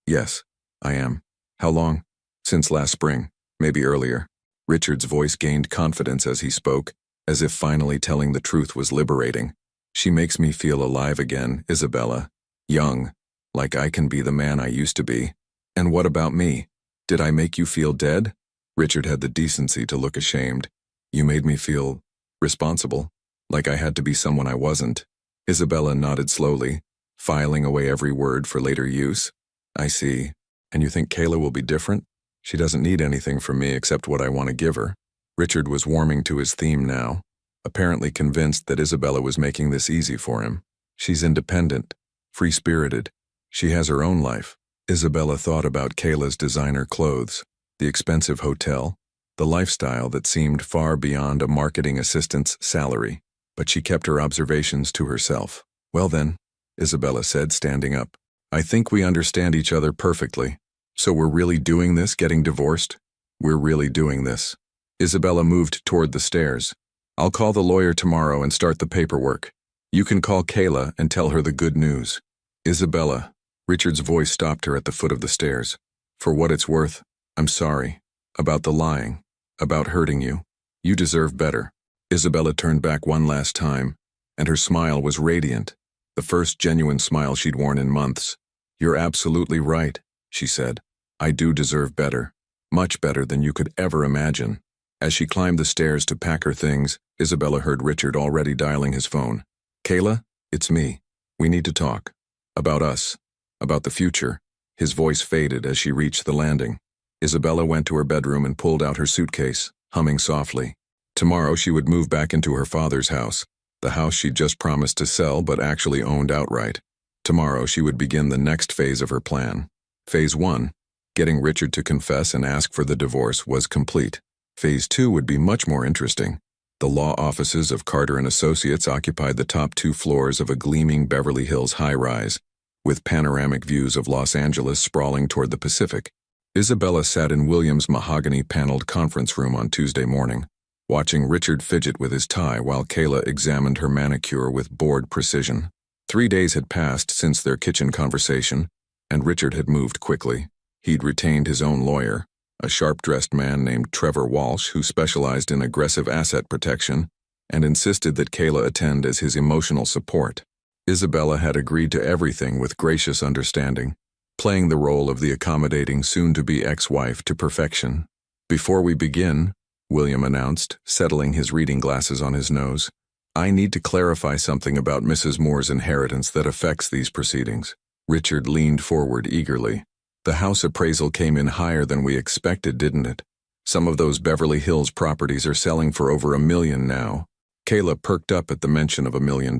Yes, I am. How long? Since last spring, maybe earlier. Richard's voice gained confidence as he spoke, as if finally telling the truth was liberating. She makes me feel alive again, Isabella. Young, like I can be the man I used to be. And what about me? Did I make you feel dead? Richard had the decency to look ashamed. You made me feel responsible, like I had to be someone I wasn't. Isabella nodded slowly, filing away every word for later use. I see. And you think Kayla will be different? She doesn't need anything from me except what I want to give her. Richard was warming to his theme now, apparently convinced that Isabella was making this easy for him. She's independent, free-spirited. She has her own life. Isabella thought about Kayla's designer clothes, the expensive hotel, the lifestyle that seemed far beyond a marketing assistant's salary, but she kept her observations to herself. Well then, Isabella said, standing up. I think we understand each other perfectly. So we're really doing this, getting divorced? We're really doing this. Isabella moved toward the stairs. I'll call the lawyer tomorrow and start the paperwork. You can call Kayla and tell her the good news. Isabella. Richard's voice stopped her at the foot of the stairs. For what it's worth, I'm sorry. About the lying. About hurting you. You deserve better. Isabella turned back one last time, and her smile was radiant, the first genuine smile she'd worn in months. You're absolutely right, she said. I do deserve better. Much better than you could ever imagine. As she climbed the stairs to pack her things, Isabella heard Richard already dialing his phone. Kayla, it's me. We need to talk. About us. About the future. His voice faded as she reached the landing. Isabella went to her bedroom and pulled out her suitcase, humming softly. Tomorrow she would move back into her father's house, the house she'd just promised to sell but actually owned outright. Tomorrow she would begin the next phase of her plan. Phase 1, getting Richard to confess and ask for the divorce, was complete. Phase 2 would be much more interesting. The law offices of Carter & Associates occupied the top 2 floors of a gleaming Beverly Hills high-rise, with panoramic views of Los Angeles sprawling toward the Pacific. Isabella sat in William's mahogany-paneled conference room on Tuesday morning, watching Richard fidget with his tie while Kayla examined her manicure with bored precision. 3 days had passed since their kitchen conversation, and Richard had moved quickly. He'd retained his own lawyer, a sharp-dressed man named Trevor Walsh who specialized in aggressive asset protection, and insisted that Kayla attend as his emotional support. Isabella had agreed to everything with gracious understanding, playing the role of the accommodating soon-to-be ex-wife to perfection. Before we begin, William announced, settling his reading glasses on his nose, I need to clarify something about Mrs. Moore's inheritance that affects these proceedings. Richard leaned forward eagerly. The house appraisal came in higher than we expected, didn't it? Some of those Beverly Hills properties are selling for over $1 million now. Kayla perked up at the mention of $1 million,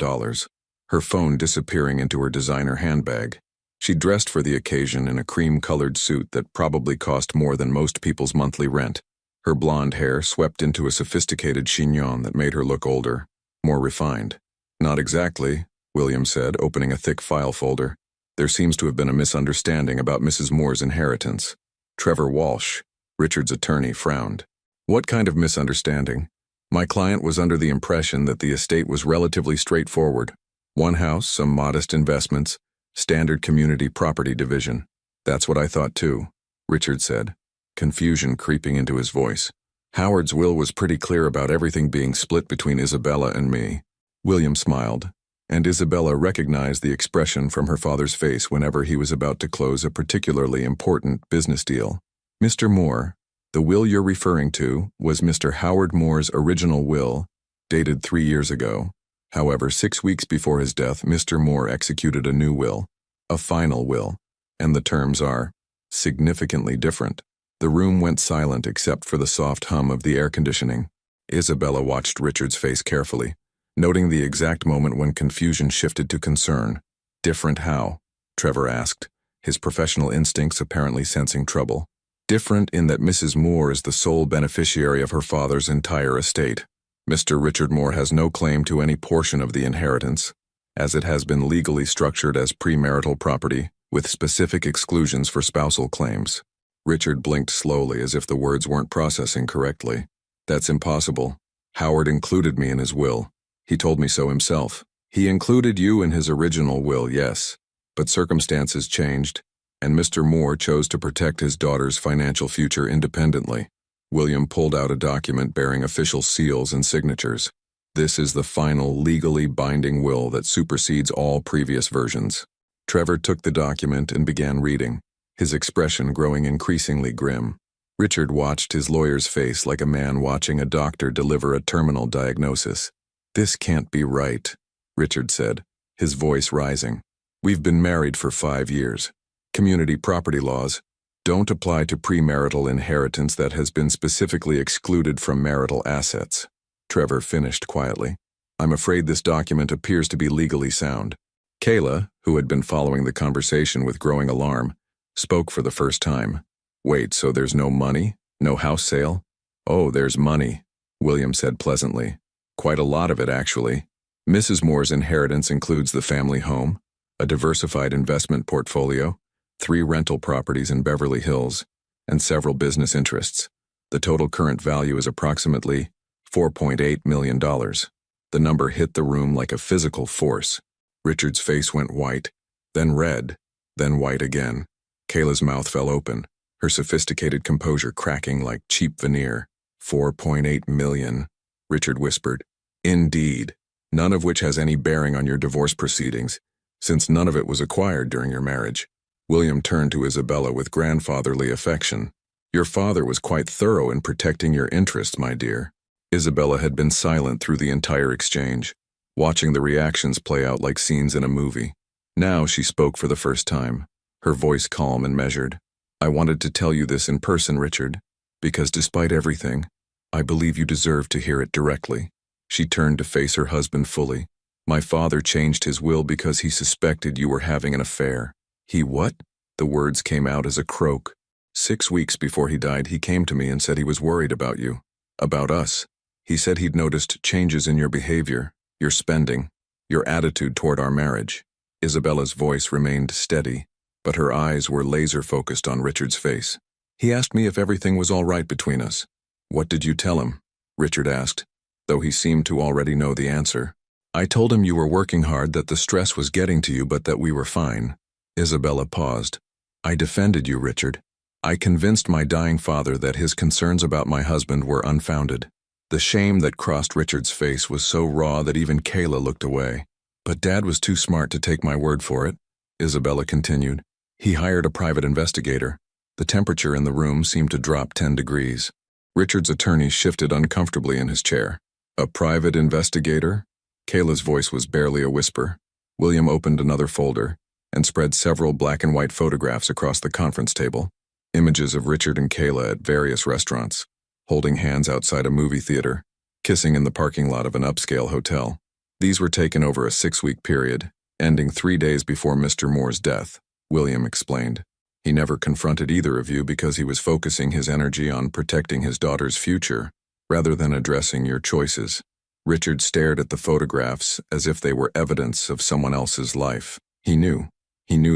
her phone disappearing into her designer handbag. She dressed for the occasion in a cream-colored suit that probably cost more than most people's monthly rent. Her blonde hair swept into a sophisticated chignon that made her look older, more refined. Not exactly, William said, opening a thick file folder. There seems to have been a misunderstanding about Mrs. Moore's inheritance. Trevor Walsh, Richard's attorney, frowned. What kind of misunderstanding? My client was under the impression that the estate was relatively straightforward. One house, some modest investments, standard community property division. That's what I thought too, Richard said, confusion creeping into his voice. Howard's will was pretty clear about everything being split between Isabella and me. William smiled, and Isabella recognized the expression from her father's face whenever he was about to close a particularly important business deal. Mr. Moore, the will you're referring to was Mr. Howard Moore's original will, dated 3 years ago. However, 6 weeks before his death, Mr. Moore executed a new will, a final will, and the terms are significantly different. The room went silent except for the soft hum of the air conditioning. Isabella watched Richard's face carefully, noting the exact moment when confusion shifted to concern. Different how? Trevor asked, his professional instincts apparently sensing trouble. Different in that Mrs. Moore is the sole beneficiary of her father's entire estate. Mr. Richard Moore has no claim to any portion of the inheritance, as it has been legally structured as premarital property, with specific exclusions for spousal claims. Richard blinked slowly as if the words weren't processing correctly. That's impossible. Howard included me in his will. He told me so himself. He included you in his original will, yes, but circumstances changed, and Mr. Moore chose to protect his daughter's financial future independently. William pulled out a document bearing official seals and signatures. This is the final legally binding will that supersedes all previous versions. Trevor took the document and began reading, his expression growing increasingly grim. Richard watched his lawyer's face like a man watching a doctor deliver a terminal diagnosis. "This can't be right," Richard said, his voice rising. "We've been married for 5 years. Community property laws don't apply to premarital inheritance that has been specifically excluded from marital assets." Trevor finished quietly. "I'm afraid this document appears to be legally sound." Kayla, who had been following the conversation with growing alarm, spoke for the first time. "Wait, so there's no money? No house sale?" "Oh, there's money," William said pleasantly. "Quite a lot of it, actually. Mrs. Moore's inheritance includes the family home, a diversified investment portfolio, 3 rental properties in Beverly Hills, and several business interests. The total current value is approximately $4.8 million. The number hit the room like a physical force. Richard's face went white, then red, then white again. Kayla's mouth fell open, her sophisticated composure cracking like cheap veneer. $4.8 million, Richard whispered. "Indeed, none of which has any bearing on your divorce proceedings, since none of it was acquired during your marriage." William turned to Isabella with grandfatherly affection. "Your father was quite thorough in protecting your interests, my dear." Isabella had been silent through the entire exchange, watching the reactions play out like scenes in a movie. Now she spoke for the first time, her voice calm and measured. "I wanted to tell you this in person, Richard, because despite everything, I believe you deserve to hear it directly." She turned to face her husband fully. "My father changed his will because he suspected you were having an affair." "He what?" The words came out as a croak. "6 weeks before he died, he came to me and said he was worried about you. About us. He said he'd noticed changes in your behavior, your spending, your attitude toward our marriage." Isabella's voice remained steady, but her eyes were laser-focused on Richard's face. "He asked me if everything was all right between us." "What did you tell him?" Richard asked, though he seemed to already know the answer. "I told him you were working hard, that the stress was getting to you, but that we were fine." Isabella paused. "I defended you, Richard. I convinced my dying father that his concerns about my husband were unfounded." The shame that crossed Richard's face was so raw that even Kayla looked away. "But Dad was too smart to take my word for it," Isabella continued. "He hired a private investigator." The temperature in the room seemed to drop 10 degrees. Richard's attorney shifted uncomfortably in his chair. "A private investigator?" Kayla's voice was barely a whisper. William opened another folder and spread several black and white photographs across the conference table. Images of Richard and Kayla at various restaurants, holding hands outside a movie theater, kissing in the parking lot of an upscale hotel. These were taken over a 6-week period, ending 3 days before Mr. Moore's death, William explained. "He never confronted either of you because he was focusing his energy on protecting his daughter's future, rather than addressing your choices." Richard stared at the photographs as if they were evidence of someone else's life. He knew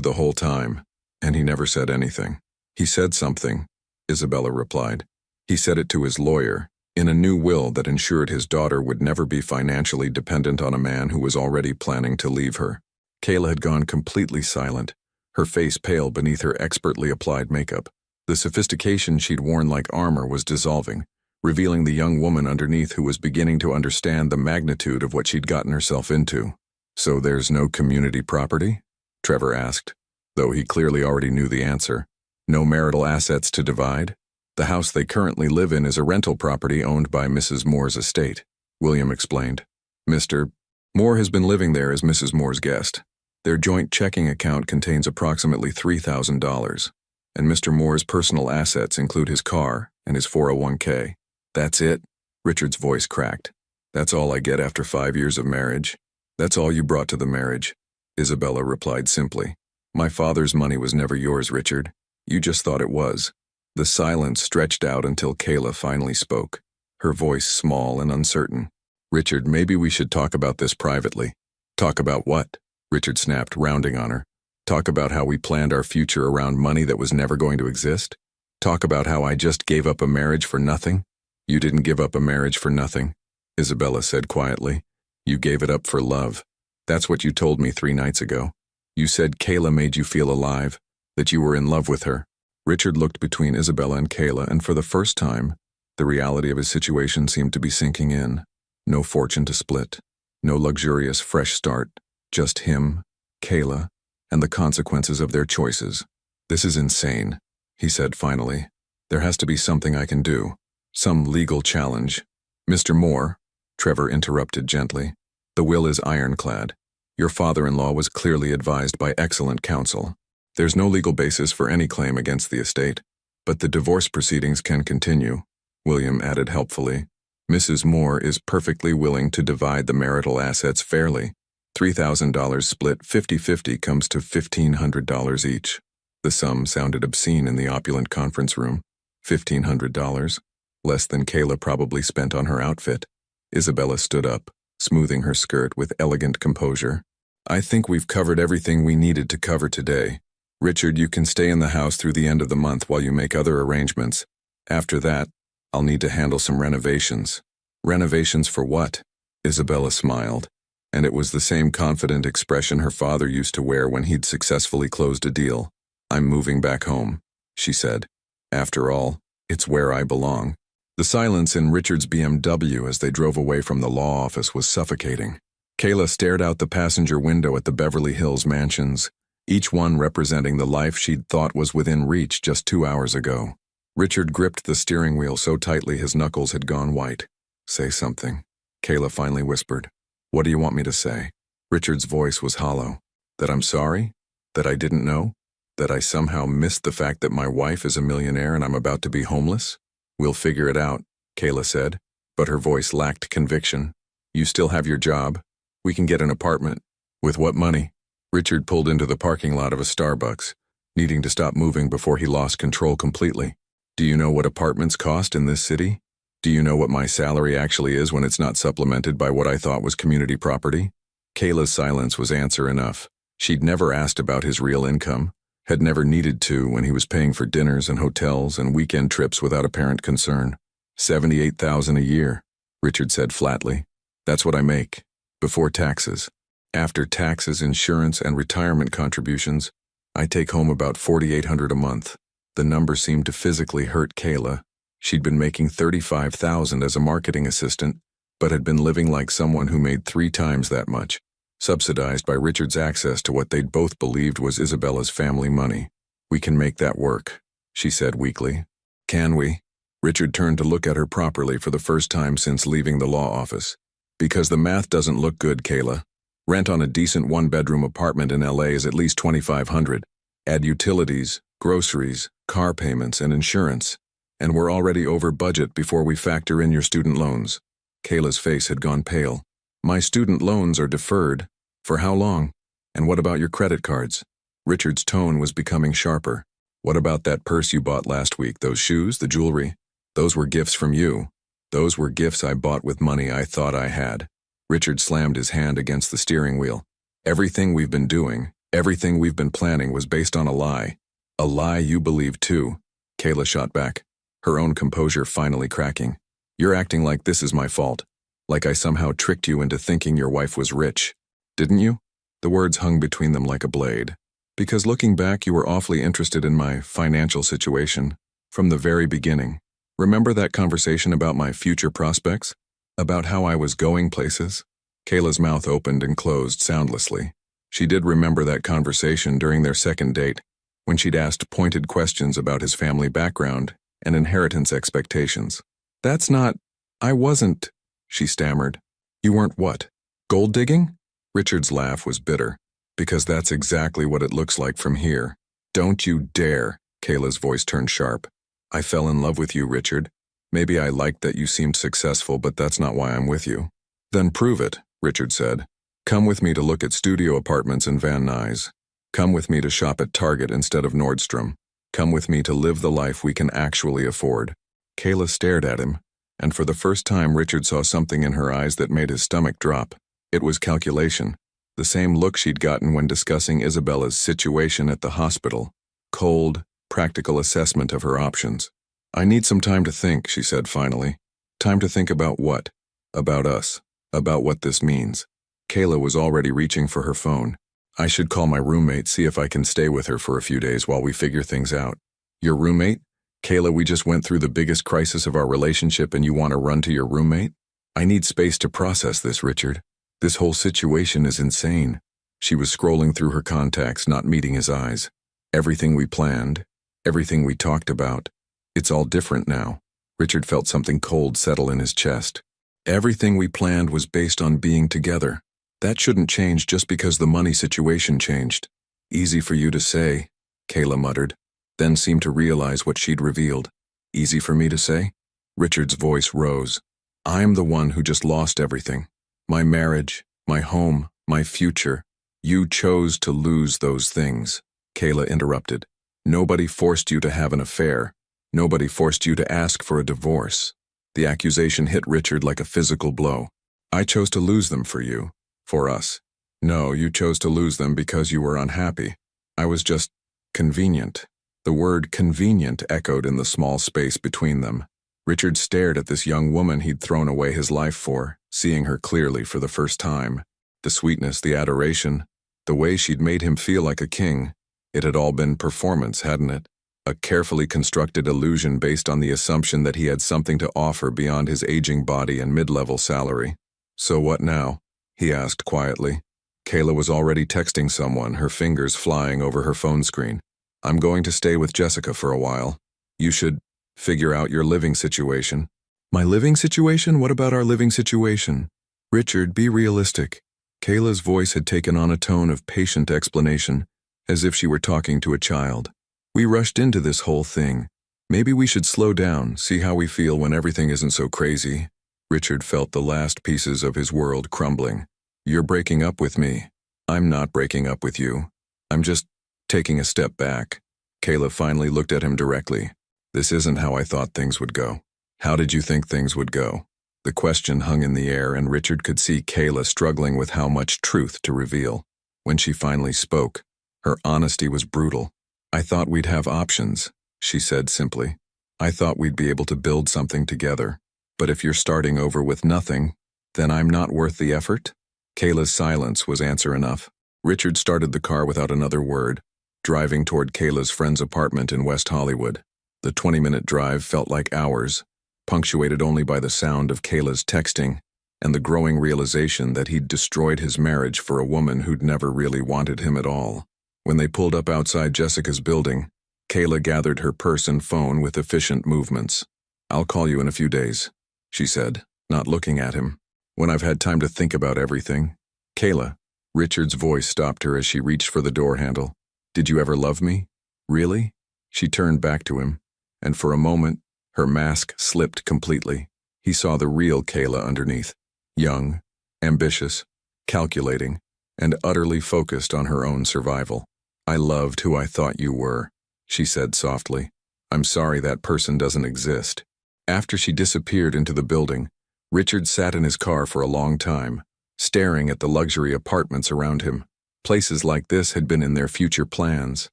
the whole time, and he never said anything. "He said something," Isabella replied. "He said it to his lawyer, in a new will that ensured his daughter would never be financially dependent on a man who was already planning to leave her." Kayla had gone completely silent, her face pale beneath her expertly applied makeup. The sophistication she'd worn like armor was dissolving, revealing the young woman underneath who was beginning to understand the magnitude of what she'd gotten herself into. "So there's no community property?" Trevor asked, though he clearly already knew the answer. "No marital assets to divide? The house they currently live in is a rental property owned by Mrs. Moore's estate," William explained. "Mr. Moore has been living there as Mrs. Moore's guest. Their joint checking account contains approximately $3,000, and Mr. Moore's personal assets include his car and his 401k. "That's it?" Richard's voice cracked. "That's all I get after 5 years of marriage? That's all you brought to the marriage?" Isabella replied simply. "My father's money was never yours, Richard. You just thought it was." The silence stretched out until Kayla finally spoke, her voice small and uncertain. "Richard, maybe we should talk about this privately." "Talk about what?" Richard snapped, rounding on her. "Talk about how we planned our future around money that was never going to exist? Talk about how I just gave up a marriage for nothing?" "You didn't give up a marriage for nothing," Isabella said quietly. "You gave it up for love. That's what you told me 3 nights ago. You said Kayla made you feel alive, that you were in love with her." Richard looked between Isabella and Kayla, and for the first time, the reality of his situation seemed to be sinking in. No fortune to split, no luxurious fresh start, just him, Kayla, and the consequences of their choices. "This is insane," he said finally. "There has to be something I can do, some legal challenge." "Mr. Moore," Trevor interrupted gently, "the will is ironclad. Your father-in-law was clearly advised by excellent counsel. There's no legal basis for any claim against the estate, but the divorce proceedings can continue," William added helpfully. "Mrs. Moore is perfectly willing to divide the marital assets fairly. $3,000 split 50-50 comes to $1,500 each." The sum sounded obscene in the opulent conference room. $1,500? Less than Kayla probably spent on her outfit. Isabella stood up, smoothing her skirt with elegant composure. "I think we've covered everything we needed to cover today. Richard, you can stay in the house through the end of the month while you make other arrangements. After that, I'll need to handle some renovations." "Renovations for what?" Isabella smiled, and it was the same confident expression her father used to wear when he'd successfully closed a deal. "I'm moving back home," she said. "After all, it's where I belong." The silence in Richard's BMW as they drove away from the law office was suffocating. Kayla stared out the passenger window at the Beverly Hills mansions, each one representing the life she'd thought was within reach just 2 hours ago. Richard gripped the steering wheel so tightly his knuckles had gone white. "Say something," Kayla finally whispered. "What do you want me to say?" Richard's voice was hollow. "That I'm sorry? That I didn't know? That I somehow missed the fact that my wife is a millionaire and I'm about to be homeless?" "We'll figure it out," Kayla said, but her voice lacked conviction. "You still have your job. We can get an apartment." "With what money?" Richard pulled into the parking lot of a Starbucks, needing to stop moving before he lost control completely. "Do you know what apartments cost in this city? Do you know what my salary actually is when it's not supplemented by what I thought was community property?" Kayla's silence was answer enough. She'd never asked about his real income, had never needed to when he was paying for dinners and hotels and weekend trips without apparent concern. $78,000 a year, Richard said flatly. "That's what I make, before taxes. After taxes, insurance, and retirement contributions, I take home about $4,800 a month." The number seemed to physically hurt Kayla. She'd been making $35,000 as a marketing assistant, but had been living like someone who made 3 times that much, subsidized by Richard's access to what they'd both believed was Isabella's family money. "We can make that work," she said weakly. "Can we?" Richard turned to look at her properly for the first time since leaving the law office. "Because the math doesn't look good, Kayla. Rent on a decent 1-bedroom apartment in LA is at least $2,500. Add utilities, groceries, car payments, and insurance, and we're already over budget before we factor in your student loans." Kayla's face had gone pale. "My student loans are deferred. For how long? And what about your credit cards?" Richard's tone was becoming sharper. "What about that purse you bought last week, those shoes, the jewelry? Those were gifts from you. Those were gifts I bought with money I thought I had." Richard slammed his hand against the steering wheel. "Everything we've been doing, everything we've been planning was based on a lie. A lie you believed too." Kayla shot back, her own composure finally cracking. "You're acting like this is my fault, like I somehow tricked you into thinking your wife was rich. Didn't you?" The words hung between them like a blade. "Because looking back, you were awfully interested in my financial situation, from the very beginning." Remember that conversation about my future prospects? About how I was going places? Kayla's mouth opened and closed soundlessly. She did remember that conversation during their second date, when she'd asked pointed questions about his family background and inheritance expectations. I wasn't, she stammered. You weren't what? Gold digging? Richard's laugh was bitter. Because that's exactly what it looks like from here. Don't you dare, Kayla's voice turned sharp. I fell in love with you, Richard. Maybe I liked that you seemed successful, but that's not why I'm with you. Then prove it, Richard said. Come with me to look at studio apartments in Van Nuys. Come with me to shop at Target instead of Nordstrom. Come with me to live the life we can actually afford. Kayla stared at him, and for the first time Richard saw something in her eyes that made his stomach drop. It was calculation. The same look she'd gotten when discussing Isabella's situation at the hospital. Cold, practical assessment of her options. I need some time to think, she said finally. Time to think about what? About us. About what this means. Kayla was already reaching for her phone. I should call my roommate, see if I can stay with her for a few days while we figure things out. Your roommate? Kayla, we just went through the biggest crisis of our relationship and you want to run to your roommate? I need space to process this, Richard. This whole situation is insane. She was scrolling through her contacts, not meeting his eyes. Everything we planned, everything we talked about, it's all different now. Richard felt something cold settle in his chest. Everything we planned was based on being together. That shouldn't change just because the money situation changed. Easy for you to say, Kayla muttered, then seemed to realize what she'd revealed. Easy for me to say? Richard's voice rose. I'm the one who just lost everything. My marriage, my home, my future. You chose to lose those things. Kayla interrupted. Nobody forced you to have an affair. Nobody forced you to ask for a divorce. The accusation hit Richard like a physical blow. I chose to lose them for you. For us. No, you chose to lose them because you were unhappy. I was just convenient. The word convenient echoed in the small space between them. Richard stared at this young woman he'd thrown away his life for, seeing her clearly for the first time. The sweetness, the adoration, the way she'd made him feel like a king. It had all been performance, hadn't it? A carefully constructed illusion based on the assumption that he had something to offer beyond his aging body and mid-level salary. So what now? He asked quietly. Kayla was already texting someone, her fingers flying over her phone screen. I'm going to stay with Jessica for a while. You should figure out your living situation. My living situation? What about our living situation? Richard, be realistic. Kayla's voice had taken on a tone of patient explanation, as if she were talking to a child. We rushed into this whole thing. Maybe we should slow down, see how we feel when everything isn't so crazy. Richard felt the last pieces of his world crumbling. You're breaking up with me. I'm not breaking up with you. I'm just taking a step back. Kayla finally looked at him directly. This isn't how I thought things would go. How did you think things would go? The question hung in the air, and Richard could see Kayla struggling with how much truth to reveal. When she finally spoke, her honesty was brutal. I thought we'd have options, she said simply. I thought we'd be able to build something together. But if you're starting over with nothing, then I'm not worth the effort? Kayla's silence was answer enough. Richard started the car without another word, driving toward Kayla's friend's apartment in West Hollywood. The 20-minute drive felt like hours, punctuated only by the sound of Kayla's texting and the growing realization that he'd destroyed his marriage for a woman who'd never really wanted him at all. When they pulled up outside Jessica's building, Kayla gathered her purse and phone with efficient movements. I'll call you in a few days, she said, not looking at him. When I've had time to think about everything. Kayla. Richard's voice stopped her as she reached for the door handle. Did you ever love me? Really? She turned back to him, and for a moment, her mask slipped completely. He saw the real Kayla underneath. Young, ambitious, calculating, and utterly focused on her own survival. I loved who I thought you were, she said softly. I'm sorry that person doesn't exist. After she disappeared into the building, Richard sat in his car for a long time, staring at the luxury apartments around him. Places like this had been in their future plans,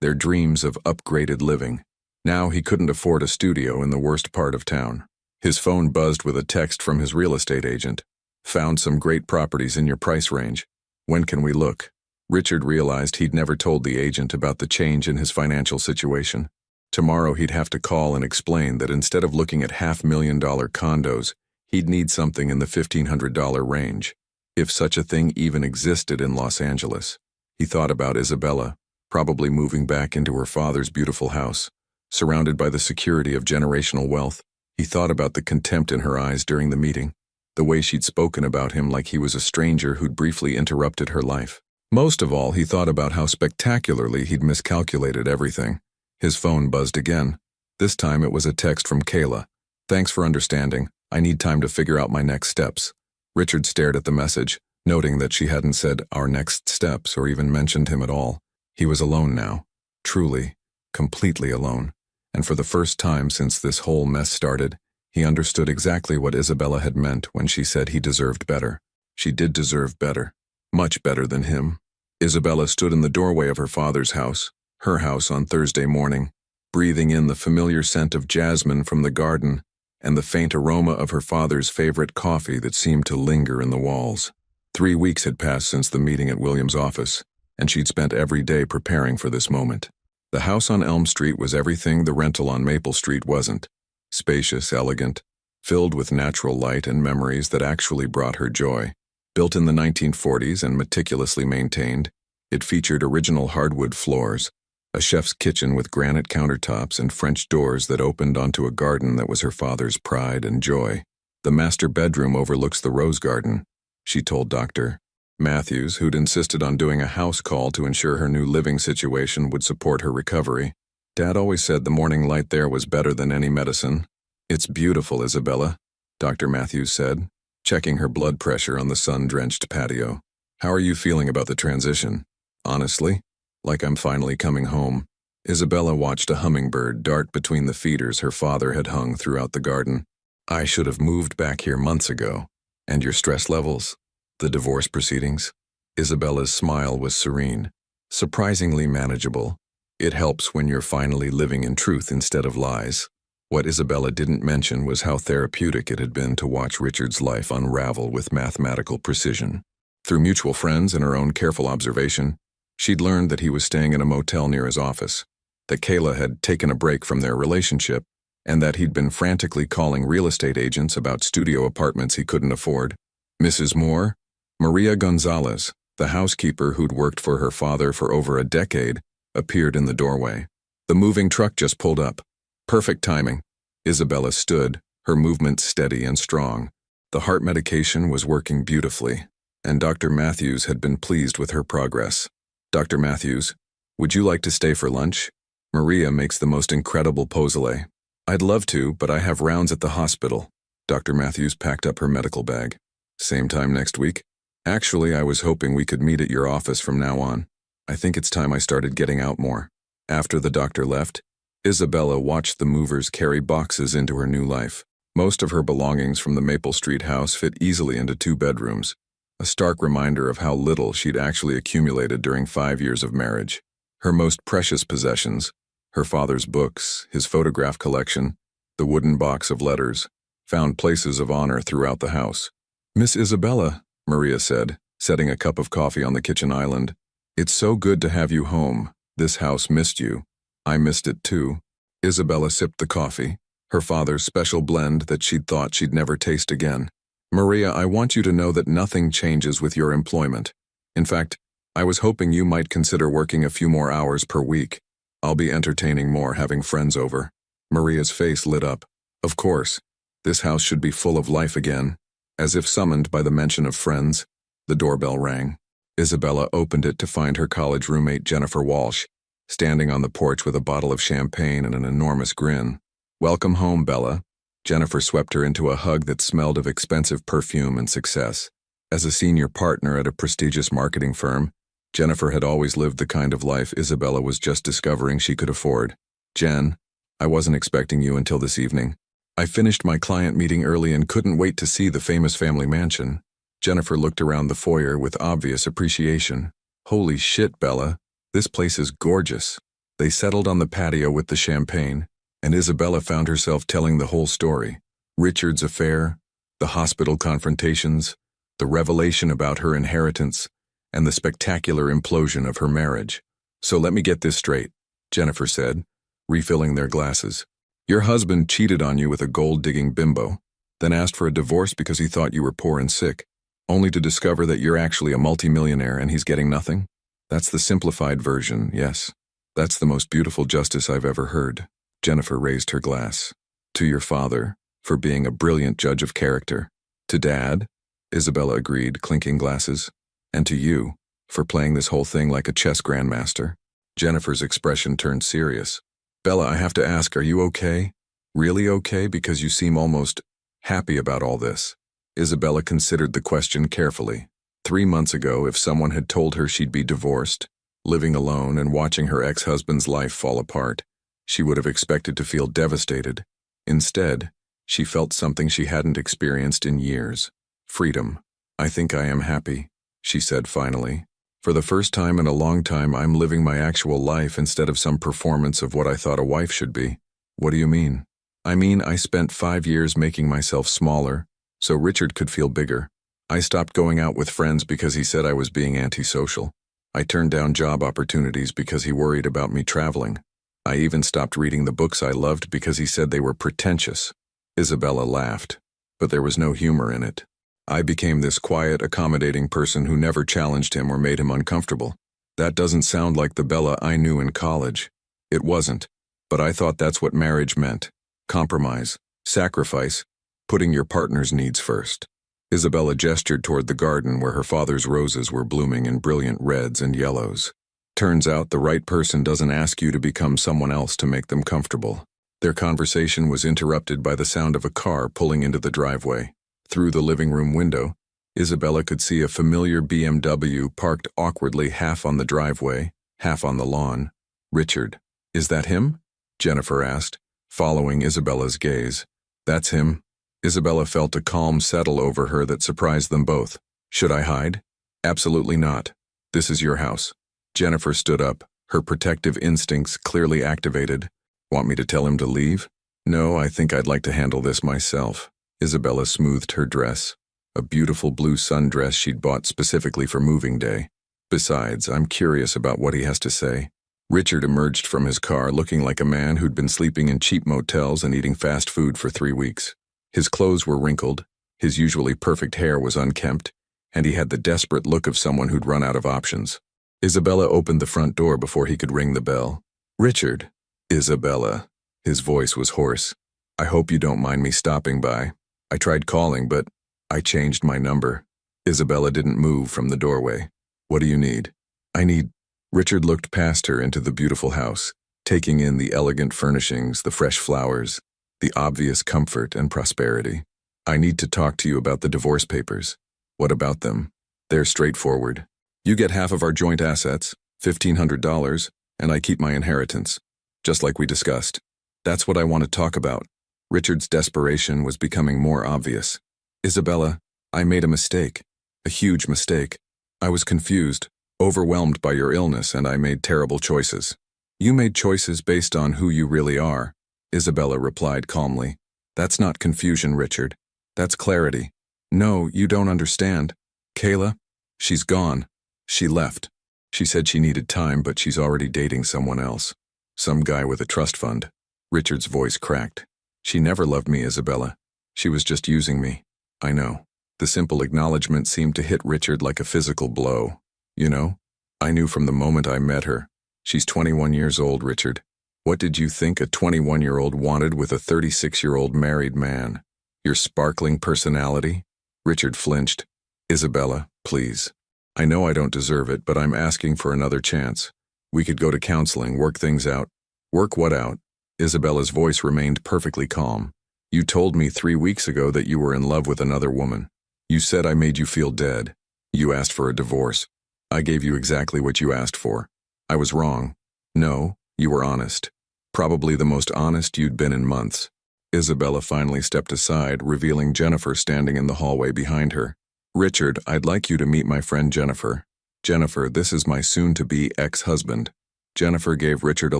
their dreams of upgraded living. Now he couldn't afford a studio in the worst part of town. His phone buzzed with a text from his real estate agent. Found some great properties in your price range. When can we look? Richard realized he'd never told the agent about the change in his financial situation. Tomorrow he'd have to call and explain that instead of looking at $500,000 condos, he'd need something in the $1,500 range, if such a thing even existed in Los Angeles. He thought about Isabella, probably moving back into her father's beautiful house, surrounded by the security of generational wealth. He thought about the contempt in her eyes during the meeting, the way she'd spoken about him like he was a stranger who'd briefly interrupted her life. Most of all, he thought about how spectacularly he'd miscalculated everything. His phone buzzed again. This time it was a text from Kayla. "Thanks for understanding. I need time to figure out my next steps." Richard stared at the message, noting that she hadn't said "our next steps" or even mentioned him at all. He was alone now. Truly, completely alone. And for the first time since this whole mess started, he understood exactly what Isabella had meant when she said he deserved better. She did deserve better. Much better than him. Isabella stood in the doorway of her father's house, her house on Thursday morning, breathing in the familiar scent of jasmine from the garden and the faint aroma of her father's favorite coffee that seemed to linger in the walls. 3 weeks had passed since the meeting at William's office, and she'd spent every day preparing for this moment. The house on Elm Street was everything the rental on Maple Street wasn't. Spacious, elegant, filled with natural light and memories that actually brought her joy. Built in the 1940s and meticulously maintained, it featured original hardwood floors, a chef's kitchen with granite countertops and French doors that opened onto a garden that was her father's pride and joy. The master bedroom overlooks the rose garden, she told Dr. Matthews, who'd insisted on doing a house call to ensure her new living situation would support her recovery. Dad always said the morning light there was better than any medicine. "It's beautiful, Isabella," Dr. Matthews said, checking her blood pressure on the sun-drenched patio. "How are you feeling about the transition?" "Honestly, like I'm finally coming home." Isabella watched a hummingbird dart between the feeders her father had hung throughout the garden. "I should have moved back here months ago. And your stress levels? The divorce proceedings?" Isabella's smile was serene, surprisingly manageable. It helps when you're finally living in truth instead of lies. What Isabella didn't mention was how therapeutic it had been to watch Richard's life unravel with mathematical precision. Through mutual friends and her own careful observation, she'd learned that he was staying in a motel near his office, that Kayla had taken a break from their relationship, and that he'd been frantically calling real estate agents about studio apartments he couldn't afford. Mrs. Moore, Maria Gonzalez, the housekeeper who'd worked for her father for over a decade, appeared in the doorway. The moving truck just pulled up. Perfect timing. Isabella stood, her movement steady and strong. The heart medication was working beautifully, and Dr. Matthews had been pleased with her progress. "Dr. Matthews, would you like to stay for lunch? Maria makes the most incredible pozole." "I'd love to, but I have rounds at the hospital." Dr. Matthews packed up her medical bag. "Same time next week?" "Actually, I was hoping we could meet at your office from now on. I think it's time I started getting out more." After the doctor left, Isabella watched the movers carry boxes into her new life. Most of her belongings from the Maple Street house fit easily into 2 bedrooms, a stark reminder of how little she'd actually accumulated during 5 years of marriage. Her most precious possessions, her father's books, his photograph collection, the wooden box of letters, found places of honor throughout the house. "Miss Isabella," Maria said, setting a cup of coffee on the kitchen island, "it's so good to have you home. This house missed you. I missed it too." Isabella sipped the coffee, her father's special blend that she'd thought she'd never taste again. "Maria, I want you to know that nothing changes with your employment. In fact, I was hoping you might consider working a few more hours per week. I'll be entertaining more, having friends over." Maria's face lit up. Of course, this house should be full of life again. As if summoned by the mention of friends, the doorbell rang. Isabella opened it to find her college roommate Jennifer Walsh, standing on the porch with a bottle of champagne and an enormous grin. "Welcome home, Bella." Jennifer swept her into a hug that smelled of expensive perfume and success. As a senior partner at a prestigious marketing firm, Jennifer had always lived the kind of life Isabella was just discovering she could afford. "Jen, I wasn't expecting you until this evening. I finished my client meeting early and couldn't wait to see the famous family mansion." Jennifer looked around the foyer with obvious appreciation. "Holy shit, Bella. This place is gorgeous." They settled on the patio with the champagne, and Isabella found herself telling the whole story. Richard's affair, the hospital confrontations, the revelation about her inheritance, and the spectacular implosion of her marriage. "So let me get this straight," Jennifer said, refilling their glasses. Your husband cheated on you with a gold-digging bimbo, then asked for a divorce because he thought you were poor and sick, only to discover that you're actually a multimillionaire and he's getting nothing? That's the simplified version, yes. That's the most beautiful justice I've ever heard. Jennifer raised her glass. To your father, for being a brilliant judge of character. To Dad, Isabella agreed, clinking glasses. And to you, for playing this whole thing like a chess grandmaster. Jennifer's expression turned serious. Bella, I have to ask, are you okay? Really okay? Because you seem almost happy about all this. Isabella considered the question carefully. 3 months ago, if someone had told her she'd be divorced, living alone and watching her ex-husband's life fall apart, she would have expected to feel devastated. Instead, she felt something she hadn't experienced in years. Freedom. I think I am happy, she said finally. For the first time in a long time, I'm living my actual life instead of some performance of what I thought a wife should be. What do you mean? I mean, I spent 5 years making myself smaller, so Richard could feel bigger. I stopped going out with friends because he said I was being antisocial. I turned down job opportunities because he worried about me traveling. I even stopped reading the books I loved because he said they were pretentious. Isabella laughed, but there was no humor in it. I became this quiet, accommodating person who never challenged him or made him uncomfortable. That doesn't sound like the Bella I knew in college. It wasn't, but I thought that's what marriage meant. Compromise, sacrifice, putting your partner's needs first. Isabella gestured toward the garden where her father's roses were blooming in brilliant reds and yellows. Turns out the right person doesn't ask you to become someone else to make them comfortable. Their conversation was interrupted by the sound of a car pulling into the driveway. Through the living room window, Isabella could see a familiar BMW parked awkwardly half on the driveway, half on the lawn. Richard. Is that him? Jennifer asked, following Isabella's gaze. That's him. Isabella felt a calm settle over her that surprised them both. Should I hide? Absolutely not. This is your house. Jennifer stood up, her protective instincts clearly activated. Want me to tell him to leave? No, I think I'd like to handle this myself. Isabella smoothed her dress, a beautiful blue sundress she'd bought specifically for moving day. Besides, I'm curious about what he has to say. Richard emerged from his car looking like a man who'd been sleeping in cheap motels and eating fast food for 3 weeks. His clothes were wrinkled, his usually perfect hair was unkempt, and he had the desperate look of someone who'd run out of options. Isabella opened the front door before he could ring the bell. Richard. Isabella. His voice was hoarse. I hope you don't mind me stopping by. I tried calling, but I changed my number. Isabella didn't move from the doorway. What do you need? I need... Richard looked past her into the beautiful house, taking in the elegant furnishings, the fresh flowers, the obvious comfort and prosperity. I need to talk to you about the divorce papers. What about them? They're straightforward. You get half of our joint assets, $1,500, and I keep my inheritance, just like we discussed. That's what I want to talk about. Richard's desperation was becoming more obvious. Isabella, I made a mistake. A huge mistake. I was confused, overwhelmed by your illness, and I made terrible choices. You made choices based on who you really are, Isabella replied calmly. That's not confusion, Richard. That's clarity. No, you don't understand. Kayla, she's gone. She left. She said she needed time, but she's already dating someone else. Some guy with a trust fund. Richard's voice cracked. She never loved me, Isabella. She was just using me. I know. The simple acknowledgement seemed to hit Richard like a physical blow. You know, I knew from the moment I met her. She's 21 years old, Richard. What did you think a 21-year-old wanted with a 36-year-old married man? Your sparkling personality? Richard flinched. Isabella, please. I know I don't deserve it, but I'm asking for another chance. We could go to counseling, work things out. Work what out? Isabella's voice remained perfectly calm. You told me 3 weeks ago that you were in love with another woman. You said I made you feel dead. You asked for a divorce. I gave you exactly what you asked for. I was wrong. No, you were honest. Probably the most honest you'd been in months. Isabella finally stepped aside, revealing Jennifer standing in the hallway behind her. Richard, I'd like you to meet my friend Jennifer. Jennifer, this is my soon-to-be ex-husband. Jennifer gave Richard a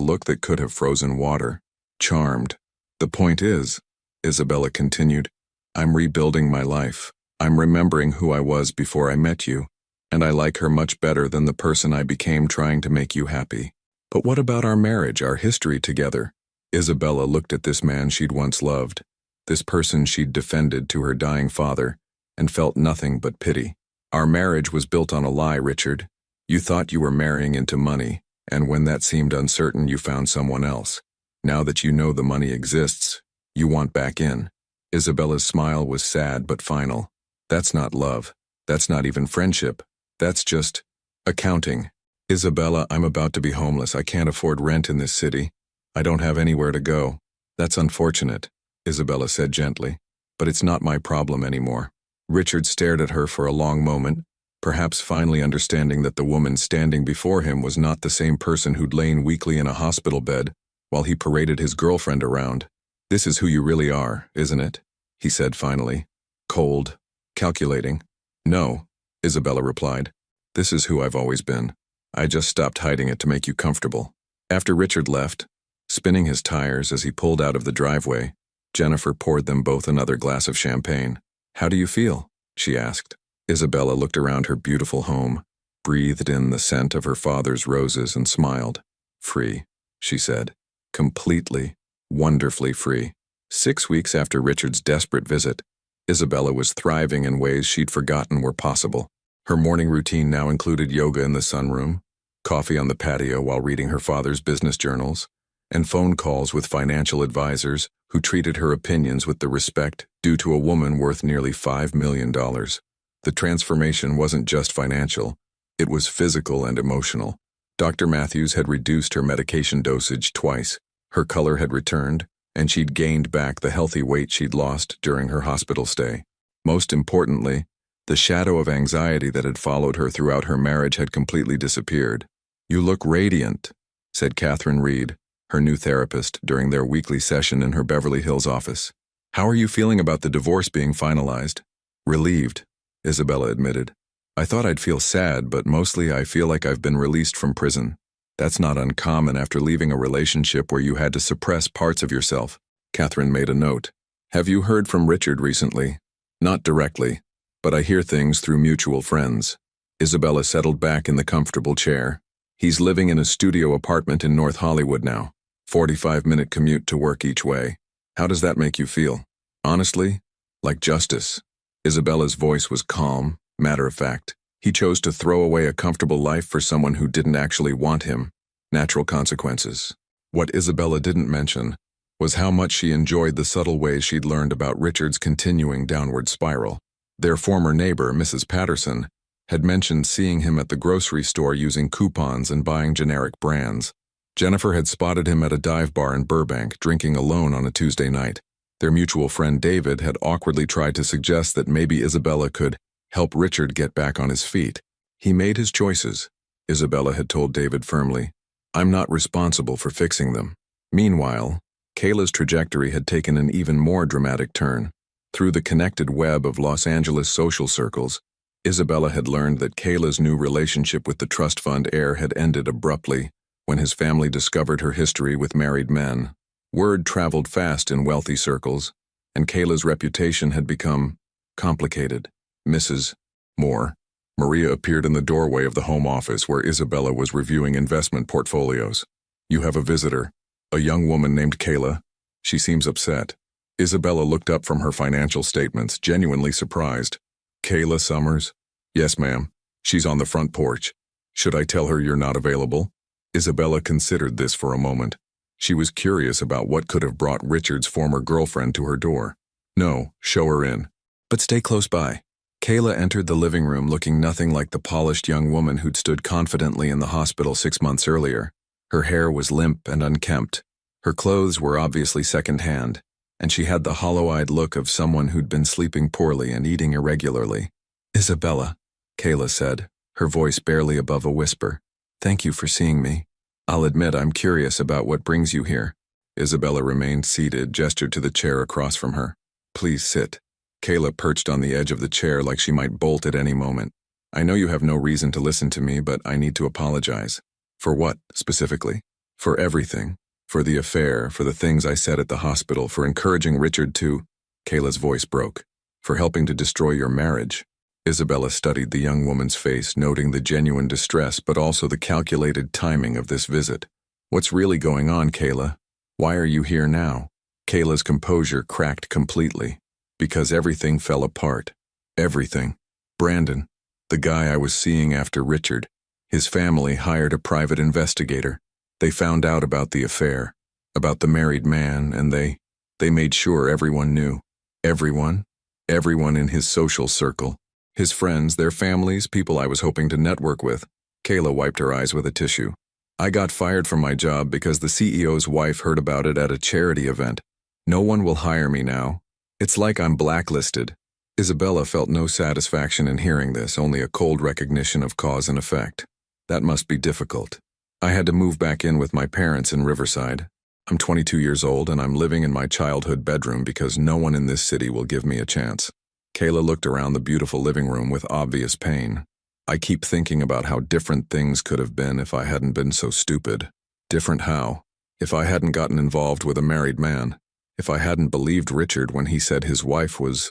look that could have frozen water. Charmed. The point is, Isabella continued, I'm rebuilding my life. I'm remembering who I was before I met you, and I like her much better than the person I became trying to make you happy. But what about our marriage, our history together? Isabella looked at this man she'd once loved, this person she'd defended to her dying father, and felt nothing but pity. Our marriage was built on a lie, Richard. You thought you were marrying into money, and when that seemed uncertain, you found someone else. Now that you know the money exists, you want back in. Isabella's smile was sad but final. That's not love. That's not even friendship. That's just accounting. Isabella, I'm about to be homeless. I can't afford rent in this city. I don't have anywhere to go. That's unfortunate, Isabella said gently, but it's not my problem anymore. Richard stared at her for a long moment, perhaps finally understanding that the woman standing before him was not the same person who'd lain weakly in a hospital bed while he paraded his girlfriend around. This is who you really are, isn't it? He said finally. Cold, calculating. No, Isabella replied. This is who I've always been. I just stopped hiding it to make you comfortable. After Richard left, spinning his tires as he pulled out of the driveway, Jennifer poured them both another glass of champagne. How do you feel? She asked. Isabella looked around her beautiful home, breathed in the scent of her father's roses and smiled. Free, she said. Completely, wonderfully free. 6 weeks after Richard's desperate visit, Isabella was thriving in ways she'd forgotten were possible. Her morning routine now included yoga in the sunroom, coffee on the patio while reading her father's business journals, and phone calls with financial advisors who treated her opinions with the respect due to a woman worth nearly $5 million. The transformation wasn't just financial, it was physical and emotional. Dr. Matthews had reduced her medication dosage twice, her color had returned, and she'd gained back the healthy weight she'd lost during her hospital stay. Most importantly, the shadow of anxiety that had followed her throughout her marriage had completely disappeared. You look radiant, said Catherine Reed, her new therapist, during their weekly session in her Beverly Hills office. How are you feeling about the divorce being finalized? Relieved, Isabella admitted. I thought I'd feel sad, but mostly I feel like I've been released from prison. That's not uncommon after leaving a relationship where you had to suppress parts of yourself. Catherine made a note. Have you heard from Richard recently? Not directly, but I hear things through mutual friends. Isabella settled back in the comfortable chair. He's living in a studio apartment in North Hollywood now. 45-minute commute to work each way. How does that make you feel? Honestly, like justice. Isabella's voice was calm, matter-of-fact. He chose to throw away a comfortable life for someone who didn't actually want him. Natural consequences. What Isabella didn't mention was how much she enjoyed the subtle ways she'd learned about Richard's continuing downward spiral. Their former neighbor, Mrs. Patterson, had mentioned seeing him at the grocery store using coupons and buying generic brands. Jennifer had spotted him at a dive bar in Burbank, drinking alone on a Tuesday night. Their mutual friend David had awkwardly tried to suggest that maybe Isabella could help Richard get back on his feet. He made his choices, Isabella had told David firmly. I'm not responsible for fixing them. Meanwhile, Kayla's trajectory had taken an even more dramatic turn. Through the connected web of Los Angeles social circles, Isabella had learned that Kayla's new relationship with the trust fund heir had ended abruptly when his family discovered her history with married men. Word traveled fast in wealthy circles, and Kayla's reputation had become complicated. Mrs. Moore, Maria appeared in the doorway of the home office where Isabella was reviewing investment portfolios. You have a visitor, a young woman named Kayla. She seems upset. Isabella looked up from her financial statements, genuinely surprised. Kayla Summers? Yes, ma'am. She's on the front porch. Should I tell her you're not available? Isabella considered this for a moment. She was curious about what could have brought Richard's former girlfriend to her door. No, show her in. But stay close by. Kayla entered the living room looking nothing like the polished young woman who'd stood confidently in the hospital 6 months earlier. Her hair was limp and unkempt. Her clothes were obviously second-hand, and she had the hollow-eyed look of someone who'd been sleeping poorly and eating irregularly. Isabella, Kayla said, her voice barely above a whisper. Thank you for seeing me. I'll admit I'm curious about what brings you here. Isabella remained seated, gestured to the chair across from her. Please sit. Kayla perched on the edge of the chair like she might bolt at any moment. I know you have no reason to listen to me, but I need to apologize. For what, specifically? For everything. For the affair, for the things I said at the hospital, for encouraging Richard to... Kayla's voice broke. For helping to destroy your marriage. Isabella studied the young woman's face, noting the genuine distress but also the calculated timing of this visit. What's really going on, Kayla? Why are you here now? Kayla's composure cracked completely. Because everything fell apart. Everything. Brandon, the guy I was seeing after Richard, his family hired a private investigator. They found out about the affair, about the married man, and they made sure everyone knew. Everyone? Everyone in his social circle. His friends, their families, people I was hoping to network with. Kayla wiped her eyes with a tissue. I got fired from my job because the CEO's wife heard about it at a charity event. No one will hire me now. It's like I'm blacklisted. Isabella felt no satisfaction in hearing this, only a cold recognition of cause and effect. That must be difficult. I had to move back in with my parents in Riverside. I'm 22 years old and I'm living in my childhood bedroom because no one in this city will give me a chance. Kayla looked around the beautiful living room with obvious pain. I keep thinking about how different things could have been if I hadn't been so stupid. Different how? If I hadn't gotten involved with a married man. If I hadn't believed Richard when he said his wife was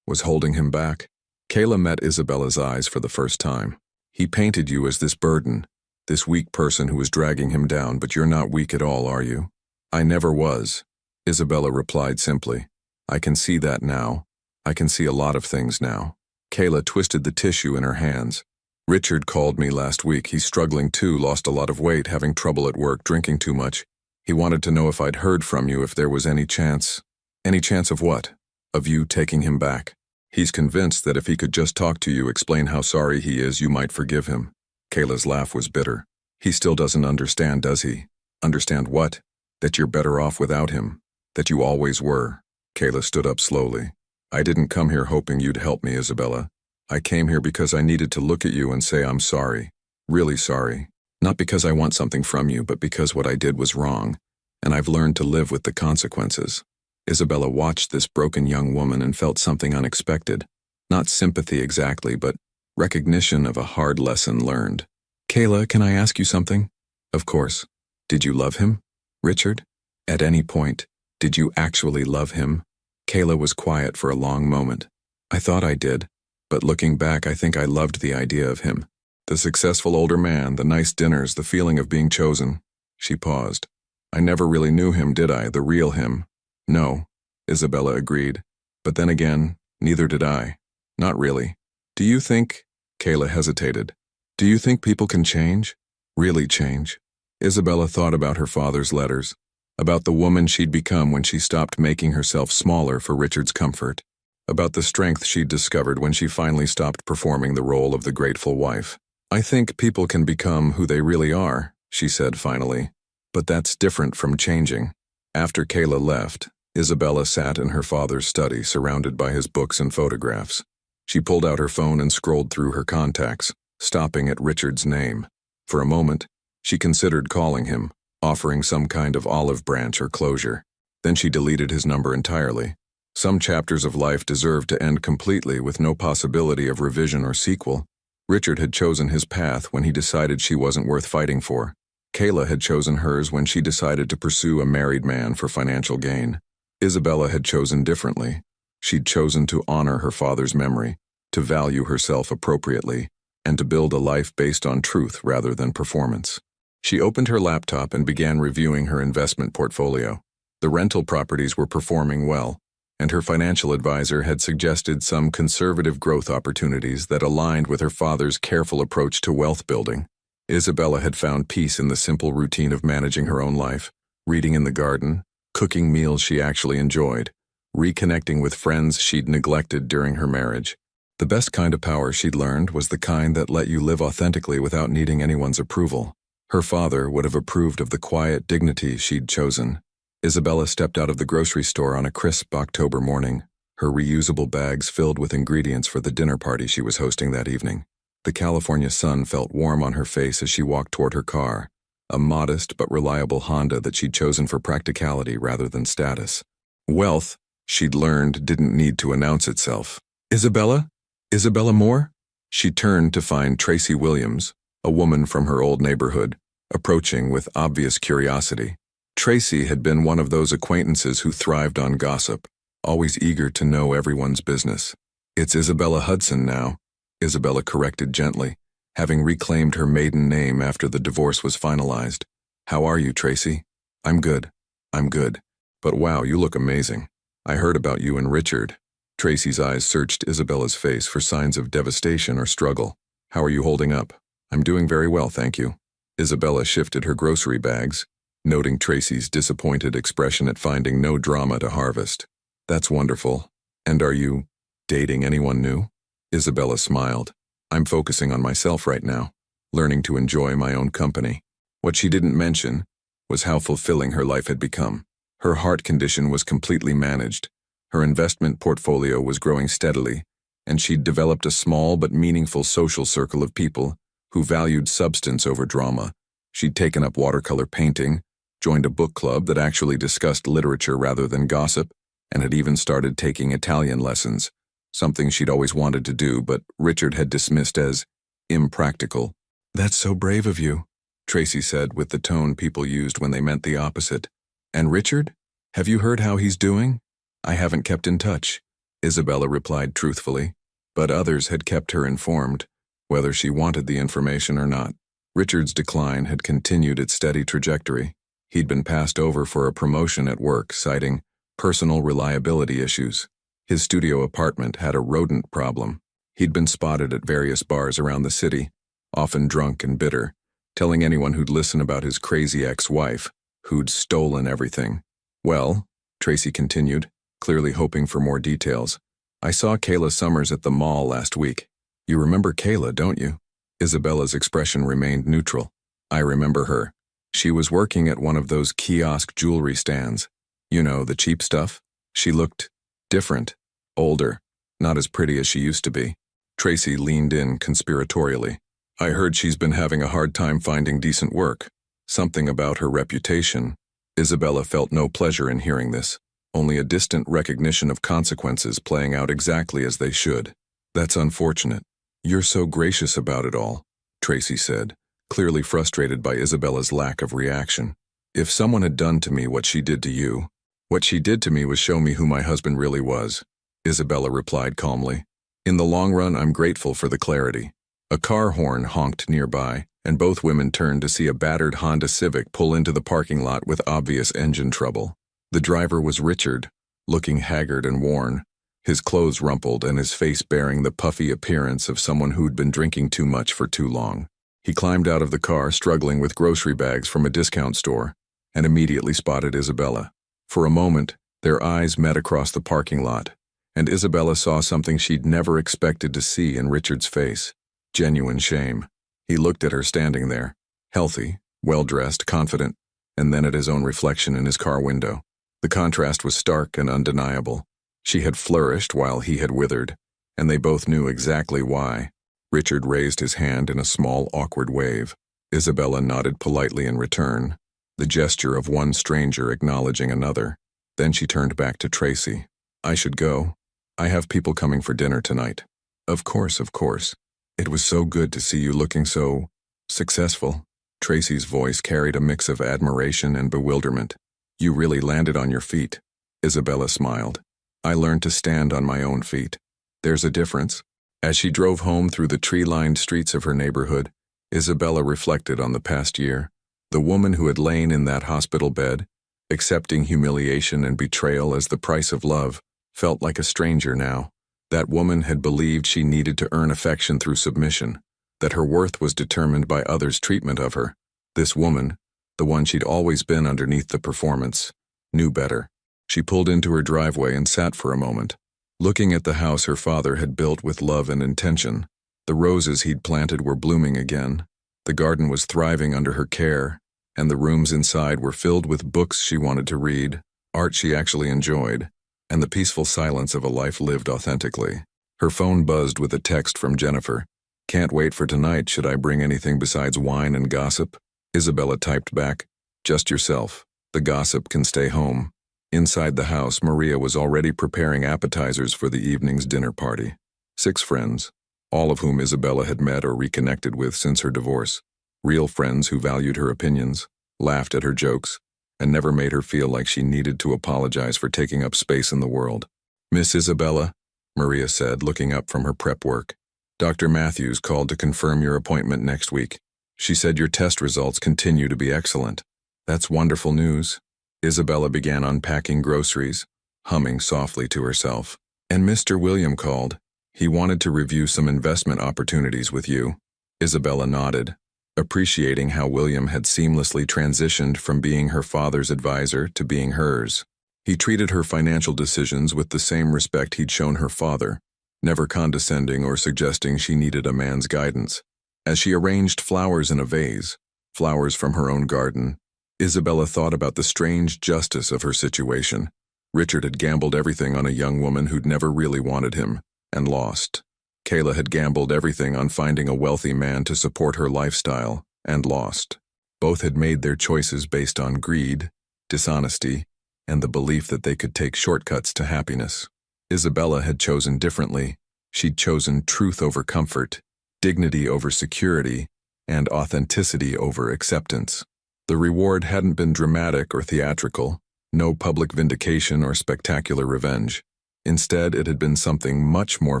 holding him back. Kayla met Isabella's eyes for the first time. He painted you as this burden, this weak person who was dragging him down, but you're not weak at all, are you? I never was. Isabella replied simply. I can see that now. I can see a lot of things now. Kayla twisted the tissue in her hands. Richard called me last week. He's struggling too, lost a lot of weight, having trouble at work, drinking too much. He wanted to know if I'd heard from you, if there was any chance. Any chance of what? Of you taking him back. He's convinced that if he could just talk to you, explain how sorry he is, you might forgive him. Kayla's laugh was bitter. He still doesn't understand, does he? Understand what? That you're better off without him. That you always were. Kayla stood up slowly. I didn't come here hoping you'd help me, Isabella. I came here because I needed to look at you and say I'm sorry. Really sorry. Not because I want something from you, but because what I did was wrong, and I've learned to live with the consequences. Isabella watched this broken young woman and felt something unexpected. Not sympathy exactly, but recognition of a hard lesson learned. Kayla, can I ask you something? Of course. Did you love him? Richard? At any point, did you actually love him? Kayla was quiet for a long moment. I thought I did, but looking back, I think I loved the idea of him. The successful older man, the nice dinners, the feeling of being chosen. She paused. I never really knew him, did I? The real him? No, Isabella agreed. But then again, neither did I. Not really. Do you think... Kayla hesitated. Do you think people can change? Really change? Isabella thought about her father's letters, about the woman she'd become when she stopped making herself smaller for Richard's comfort, about the strength she'd discovered when she finally stopped performing the role of the grateful wife. I think people can become who they really are, she said finally. But that's different from changing. After Kayla left, Isabella sat in her father's study surrounded by his books and photographs. She pulled out her phone and scrolled through her contacts, stopping at Richard's name. For a moment, she considered calling him, offering some kind of olive branch or closure. Then she deleted his number entirely. Some chapters of life deserved to end completely with no possibility of revision or sequel. Richard had chosen his path when he decided she wasn't worth fighting for. Kayla had chosen hers when she decided to pursue a married man for financial gain. Isabella had chosen differently. She'd chosen to honor her father's memory, to value herself appropriately, and to build a life based on truth rather than performance. She opened her laptop and began reviewing her investment portfolio. The rental properties were performing well, and her financial advisor had suggested some conservative growth opportunities that aligned with her father's careful approach to wealth building. Isabella had found peace in the simple routine of managing her own life, reading in the garden, cooking meals she actually enjoyed, reconnecting with friends she'd neglected during her marriage. The best kind of power she'd learned was the kind that let you live authentically without needing anyone's approval. Her father would have approved of the quiet dignity she'd chosen. Isabella stepped out of the grocery store on a crisp October morning, her reusable bags filled with ingredients for the dinner party she was hosting that evening. The California sun felt warm on her face as she walked toward her car, a modest but reliable Honda that she'd chosen for practicality rather than status. Wealth, she'd learned, didn't need to announce itself. Isabella? Isabella Moore? She turned to find Tracy Williams, a woman from her old neighborhood, approaching with obvious curiosity. Tracy had been one of those acquaintances who thrived on gossip, always eager to know everyone's business. It's Isabella Hudson now, Isabella corrected gently, having reclaimed her maiden name after the divorce was finalized. How are you, Tracy? I'm good. I'm good. But wow, you look amazing. I heard about you and Richard. Tracy's eyes searched Isabella's face for signs of devastation or struggle. How are you holding up? I'm doing very well, thank you. Isabella shifted her grocery bags, noting Tracy's disappointed expression at finding no drama to harvest. That's wonderful. And are you dating anyone new? Isabella smiled. I'm focusing on myself right now, learning to enjoy my own company. What she didn't mention was how fulfilling her life had become. Her heart condition was completely managed. Her investment portfolio was growing steadily, and she'd developed a small but meaningful social circle of people who valued substance over drama. She'd taken up watercolor painting, joined a book club that actually discussed literature rather than gossip, and had even started taking Italian lessons, something she'd always wanted to do but Richard had dismissed as impractical. That's so brave of you, Tracy said with the tone people used when they meant the opposite. And Richard? Have you heard how he's doing? I haven't kept in touch, Isabella replied truthfully, but others had kept her informed, whether she wanted the information or not. Richard's decline had continued its steady trajectory. He'd been passed over for a promotion at work, citing personal reliability issues. His studio apartment had a rodent problem. He'd been spotted at various bars around the city, often drunk and bitter, telling anyone who'd listen about his crazy ex-wife, who'd stolen everything. Well, Tracy continued, clearly hoping for more details. I saw Kayla Summers at the mall last week. You remember Kayla, don't you? Isabella's expression remained neutral. I remember her. She was working at one of those kiosk jewelry stands. You know, the cheap stuff. She looked different, older, not as pretty as she used to be. Tracy leaned in conspiratorially. I heard she's been having a hard time finding decent work. Something about her reputation. Isabella felt no pleasure in hearing this, only a distant recognition of consequences playing out exactly as they should. That's unfortunate. You're so gracious about it all, Tracy said, clearly frustrated by Isabella's lack of reaction. If someone had done to me what she did to you, what she did to me was show me who my husband really was, Isabella replied calmly. In the long run, I'm grateful for the clarity. A car horn honked nearby, and both women turned to see a battered Honda Civic pull into the parking lot with obvious engine trouble. The driver was Richard, looking haggard and worn, his clothes rumpled and his face bearing the puffy appearance of someone who'd been drinking too much for too long. He climbed out of the car, struggling with grocery bags from a discount store, and immediately spotted Isabella. For a moment, their eyes met across the parking lot, and Isabella saw something she'd never expected to see in Richard's face. Genuine shame. He looked at her standing there, healthy, well-dressed, confident, and then at his own reflection in his car window. The contrast was stark and undeniable. She had flourished while he had withered, and they both knew exactly why. Richard raised his hand in a small, awkward wave. Isabella nodded politely in return, the gesture of one stranger acknowledging another. Then she turned back to Tracy. I should go. I have people coming for dinner tonight. Of course, of course. It was so good to see you looking so successful. Tracy's voice carried a mix of admiration and bewilderment. You really landed on your feet. Isabella smiled. I learned to stand on my own feet. There's a difference. As she drove home through the tree-lined streets of her neighborhood, Isabella reflected on the past year. The woman who had lain in that hospital bed, accepting humiliation and betrayal as the price of love, felt like a stranger now. That woman had believed she needed to earn affection through submission, that her worth was determined by others' treatment of her. This woman, the one she'd always been underneath the performance, knew better. She pulled into her driveway and sat for a moment, looking at the house her father had built with love and intention. The roses he'd planted were blooming again. The garden was thriving under her care, and the rooms inside were filled with books she wanted to read, art she actually enjoyed, and the peaceful silence of a life lived authentically. Her phone buzzed with a text from Jennifer. Can't wait for tonight. Should I bring anything besides wine and gossip? Isabella typed back, just yourself. The gossip can stay home. Inside the house, Maria was already preparing appetizers for the evening's dinner party. 6 friends, all of whom Isabella had met or reconnected with since her divorce. Real friends who valued her opinions, laughed at her jokes, and never made her feel like she needed to apologize for taking up space in the world. Miss Isabella, Maria said, looking up from her prep work. Dr. Matthews called to confirm your appointment next week. She said your test results continue to be excellent. That's wonderful news. Isabella began unpacking groceries, humming softly to herself. And Mr. William called. He wanted to review some investment opportunities with you. Isabella nodded, appreciating how William had seamlessly transitioned from being her father's advisor to being hers. He treated her financial decisions with the same respect he'd shown her father, never condescending or suggesting she needed a man's guidance. As she arranged flowers in a vase, flowers from her own garden, Isabella thought about the strange justice of her situation. Richard had gambled everything on a young woman who'd never really wanted him, and lost. Kayla had gambled everything on finding a wealthy man to support her lifestyle, and lost. Both had made their choices based on greed, dishonesty, and the belief that they could take shortcuts to happiness. Isabella had chosen differently. She'd chosen truth over comfort, dignity over security, and authenticity over acceptance. The reward hadn't been dramatic or theatrical, no public vindication or spectacular revenge. Instead, it had been something much more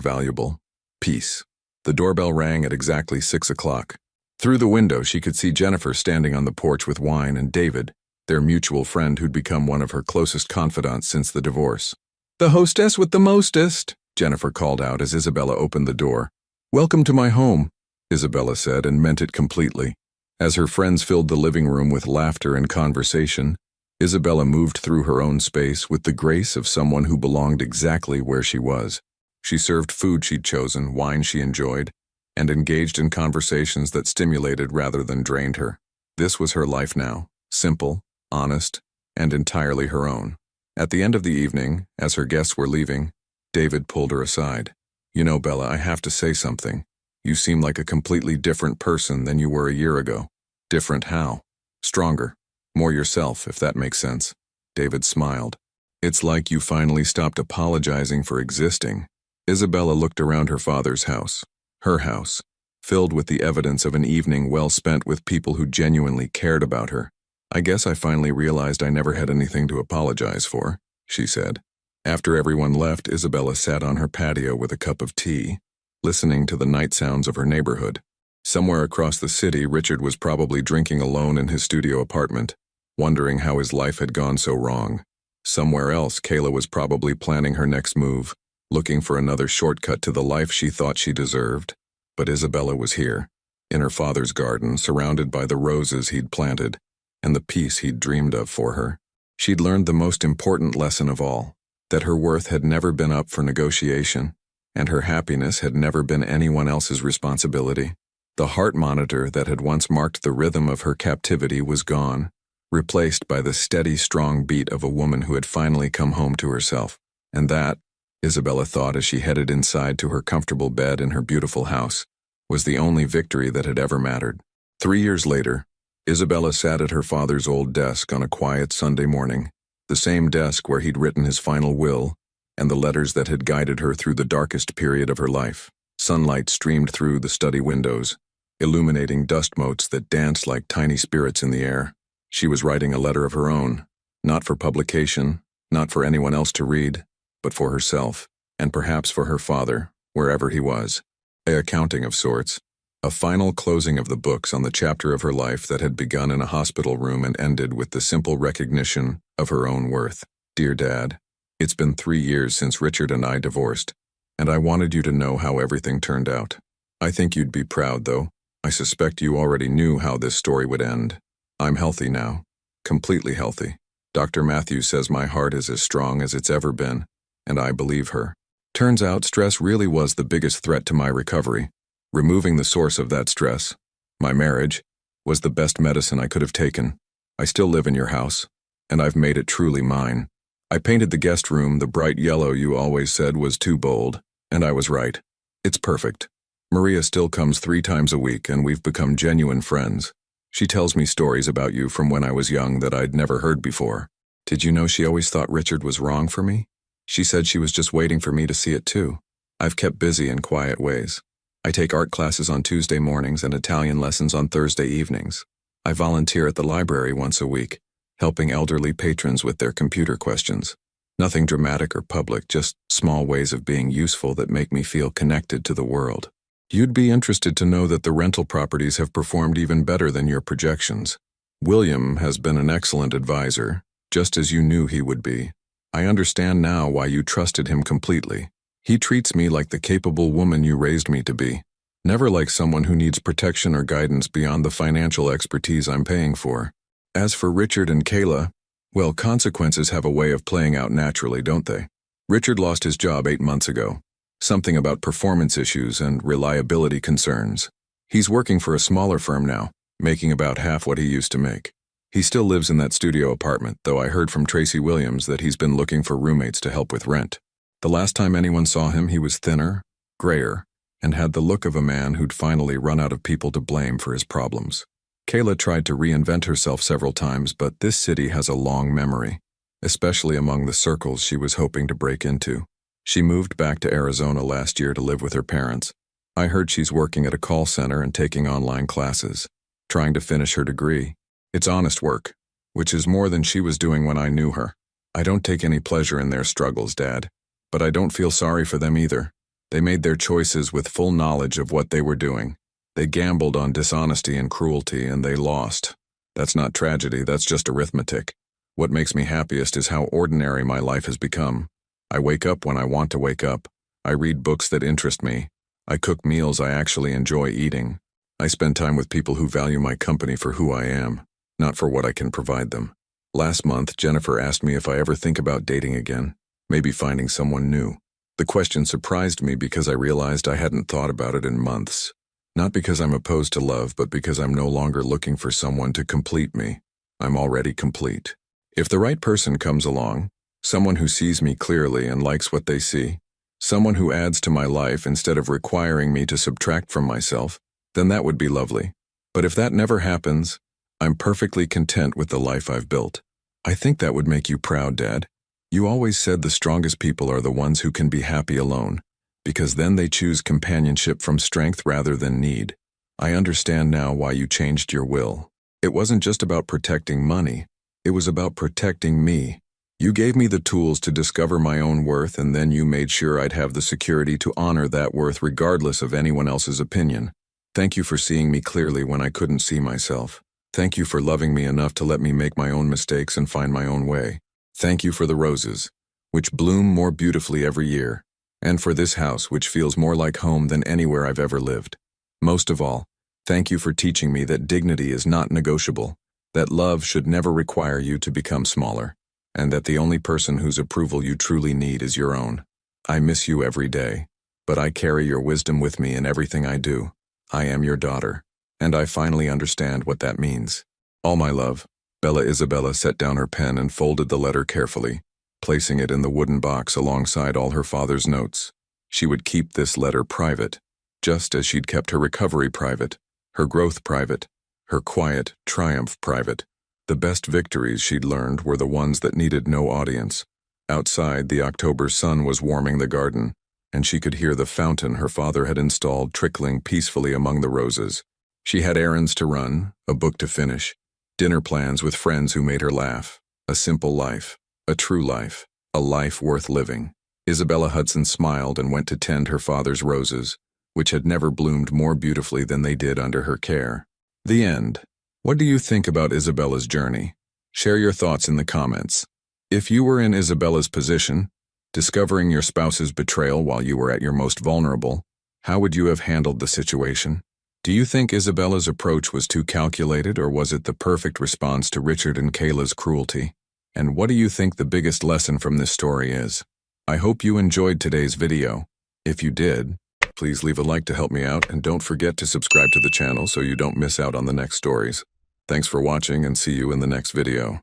valuable: peace. The doorbell rang at exactly 6 o'clock. Through the window, she could see Jennifer standing on the porch with wine and David, their mutual friend who'd become one of her closest confidants since the divorce. "The hostess with the mostest," Jennifer called out as Isabella opened the door. "Welcome to my home," Isabella said, and meant it completely. As her friends filled the living room with laughter and conversation, Isabella moved through her own space with the grace of someone who belonged exactly where she was. She served food she'd chosen, wine she enjoyed, and engaged in conversations that stimulated rather than drained her. This was her life now, simple, honest, and entirely her own. At the end of the evening, as her guests were leaving, David pulled her aside. "You know, Bella, I have to say something. You seem like a completely different person than you were a year ago." "Different how?" "Stronger. More yourself, if that makes sense." David smiled. "It's like you finally stopped apologizing for existing." Isabella looked around her father's house, her house, filled with the evidence of an evening well spent with people who genuinely cared about her. "I guess I finally realized I never had anything to apologize for," she said. After everyone left, Isabella sat on her patio with a cup of tea, listening to the night sounds of her neighborhood. Somewhere across the city, Richard was probably drinking alone in his studio apartment, wondering how his life had gone so wrong. Somewhere else, Kayla was probably planning her next move, looking for another shortcut to the life she thought she deserved. But Isabella was here, in her father's garden, surrounded by the roses he'd planted, and the peace he'd dreamed of for her. She'd learned the most important lesson of all, that her worth had never been up for negotiation, and her happiness had never been anyone else's responsibility. The heart monitor that had once marked the rhythm of her captivity was gone, replaced by the steady, strong beat of a woman who had finally come home to herself. And that, Isabella thought as she headed inside to her comfortable bed in her beautiful house, was the only victory that had ever mattered. 3 years later, Isabella sat at her father's old desk on a quiet Sunday morning, the same desk where he'd written his final will and the letters that had guided her through the darkest period of her life. Sunlight streamed through the study windows, illuminating dust motes that danced like tiny spirits in the air. She was writing a letter of her own, not for publication, not for anyone else to read, but for herself, and perhaps for her father, wherever he was. An accounting of sorts, a final closing of the books on the chapter of her life that had begun in a hospital room and ended with the simple recognition of her own worth. "Dear Dad, it's been 3 years since Richard and I divorced, and I wanted you to know how everything turned out. I think you'd be proud, though. I suspect you already knew how this story would end. I'm healthy now, completely healthy. Dr. Matthews says my heart is as strong as it's ever been, and I believe her. Turns out stress really was the biggest threat to my recovery. Removing the source of that stress, my marriage, was the best medicine I could have taken. I still live in your house, and I've made it truly mine. I painted the guest room the bright yellow you always said was too bold, and I was right. It's perfect. Maria still comes 3 times a week, and we've become genuine friends. She tells me stories about you from when I was young that I'd never heard before. Did you know she always thought Richard was wrong for me? She said she was just waiting for me to see it too. I've kept busy in quiet ways. I take art classes on Tuesday mornings and Italian lessons on Thursday evenings. I volunteer at the library once a week, helping elderly patrons with their computer questions. Nothing dramatic or public, just small ways of being useful that make me feel connected to the world. You'd be interested to know that the rental properties have performed even better than your projections. William has been an excellent advisor, just as you knew he would be. I understand now why you trusted him completely. He treats me like the capable woman you raised me to be, never like someone who needs protection or guidance beyond the financial expertise I'm paying for. As for Richard and Kayla, well, consequences have a way of playing out naturally, don't they? Richard lost his job 8 months ago. Something about performance issues and reliability concerns. He's working for a smaller firm now, making about half what he used to make. He still lives in that studio apartment, though I heard from Tracy Williams that he's been looking for roommates to help with rent. The last time anyone saw him, he was thinner, grayer, and had the look of a man who'd finally run out of people to blame for his problems. Kayla tried to reinvent herself several times, but this city has a long memory, especially among the circles she was hoping to break into. She moved back to Arizona last year to live with her parents. I heard she's working at a call center and taking online classes, trying to finish her degree. It's honest work, which is more than she was doing when I knew her. I don't take any pleasure in their struggles, Dad, but I don't feel sorry for them either. They made their choices with full knowledge of what they were doing. They gambled on dishonesty and cruelty, and they lost. That's not tragedy, that's just arithmetic. What makes me happiest is how ordinary my life has become. I wake up when I want to wake up. I read books that interest me. I cook meals I actually enjoy eating. I spend time with people who value my company for who I am, not for what I can provide them. Last month, Jennifer asked me if I ever think about dating again, maybe finding someone new. The question surprised me because I realized I hadn't thought about it in months. Not because I'm opposed to love, but because I'm no longer looking for someone to complete me. I'm already complete. If the right person comes along, someone who sees me clearly and likes what they see, someone who adds to my life instead of requiring me to subtract from myself, then that would be lovely. But if that never happens, I'm perfectly content with the life I've built. I think that would make you proud, Dad. You always said the strongest people are the ones who can be happy alone, because then they choose companionship from strength rather than need. I understand now why you changed your will. It wasn't just about protecting money. It was about protecting me. You gave me the tools to discover my own worth, and then you made sure I'd have the security to honor that worth regardless of anyone else's opinion. Thank you for seeing me clearly when I couldn't see myself. Thank you for loving me enough to let me make my own mistakes and find my own way. Thank you for the roses, which bloom more beautifully every year, and for this house, which feels more like home than anywhere I've ever lived. Most of all, thank you for teaching me that dignity is not negotiable, that love should never require you to become smaller, and that the only person whose approval you truly need is your own. I miss you every day, but I carry your wisdom with me in everything I do. I am your daughter, and I finally understand what that means. All my love. Bella Isabella set down her pen and folded the letter carefully, placing it in the wooden box alongside all her father's notes. She would keep this letter private, just as she'd kept her recovery private, her growth private, her quiet triumph private. The best victories she'd learned were the ones that needed no audience. Outside, the October sun was warming the garden, and she could hear the fountain her father had installed trickling peacefully among the roses. She had errands to run, a book to finish, dinner plans with friends who made her laugh. A simple life, a true life, a life worth living. Isabella Hudson smiled and went to tend her father's roses, which had never bloomed more beautifully than they did under her care. The end. What do you think about Isabella's journey? Share your thoughts in the comments. If you were in Isabella's position, discovering your spouse's betrayal while you were at your most vulnerable, how would you have handled the situation? Do you think Isabella's approach was too calculated, or was it the perfect response to Richard and Kayla's cruelty? And what do you think the biggest lesson from this story is? I hope you enjoyed today's video. If you did, please leave a like to help me out, and don't forget to subscribe to the channel so you don't miss out on the next stories. Thanks for watching, and see you in the next video.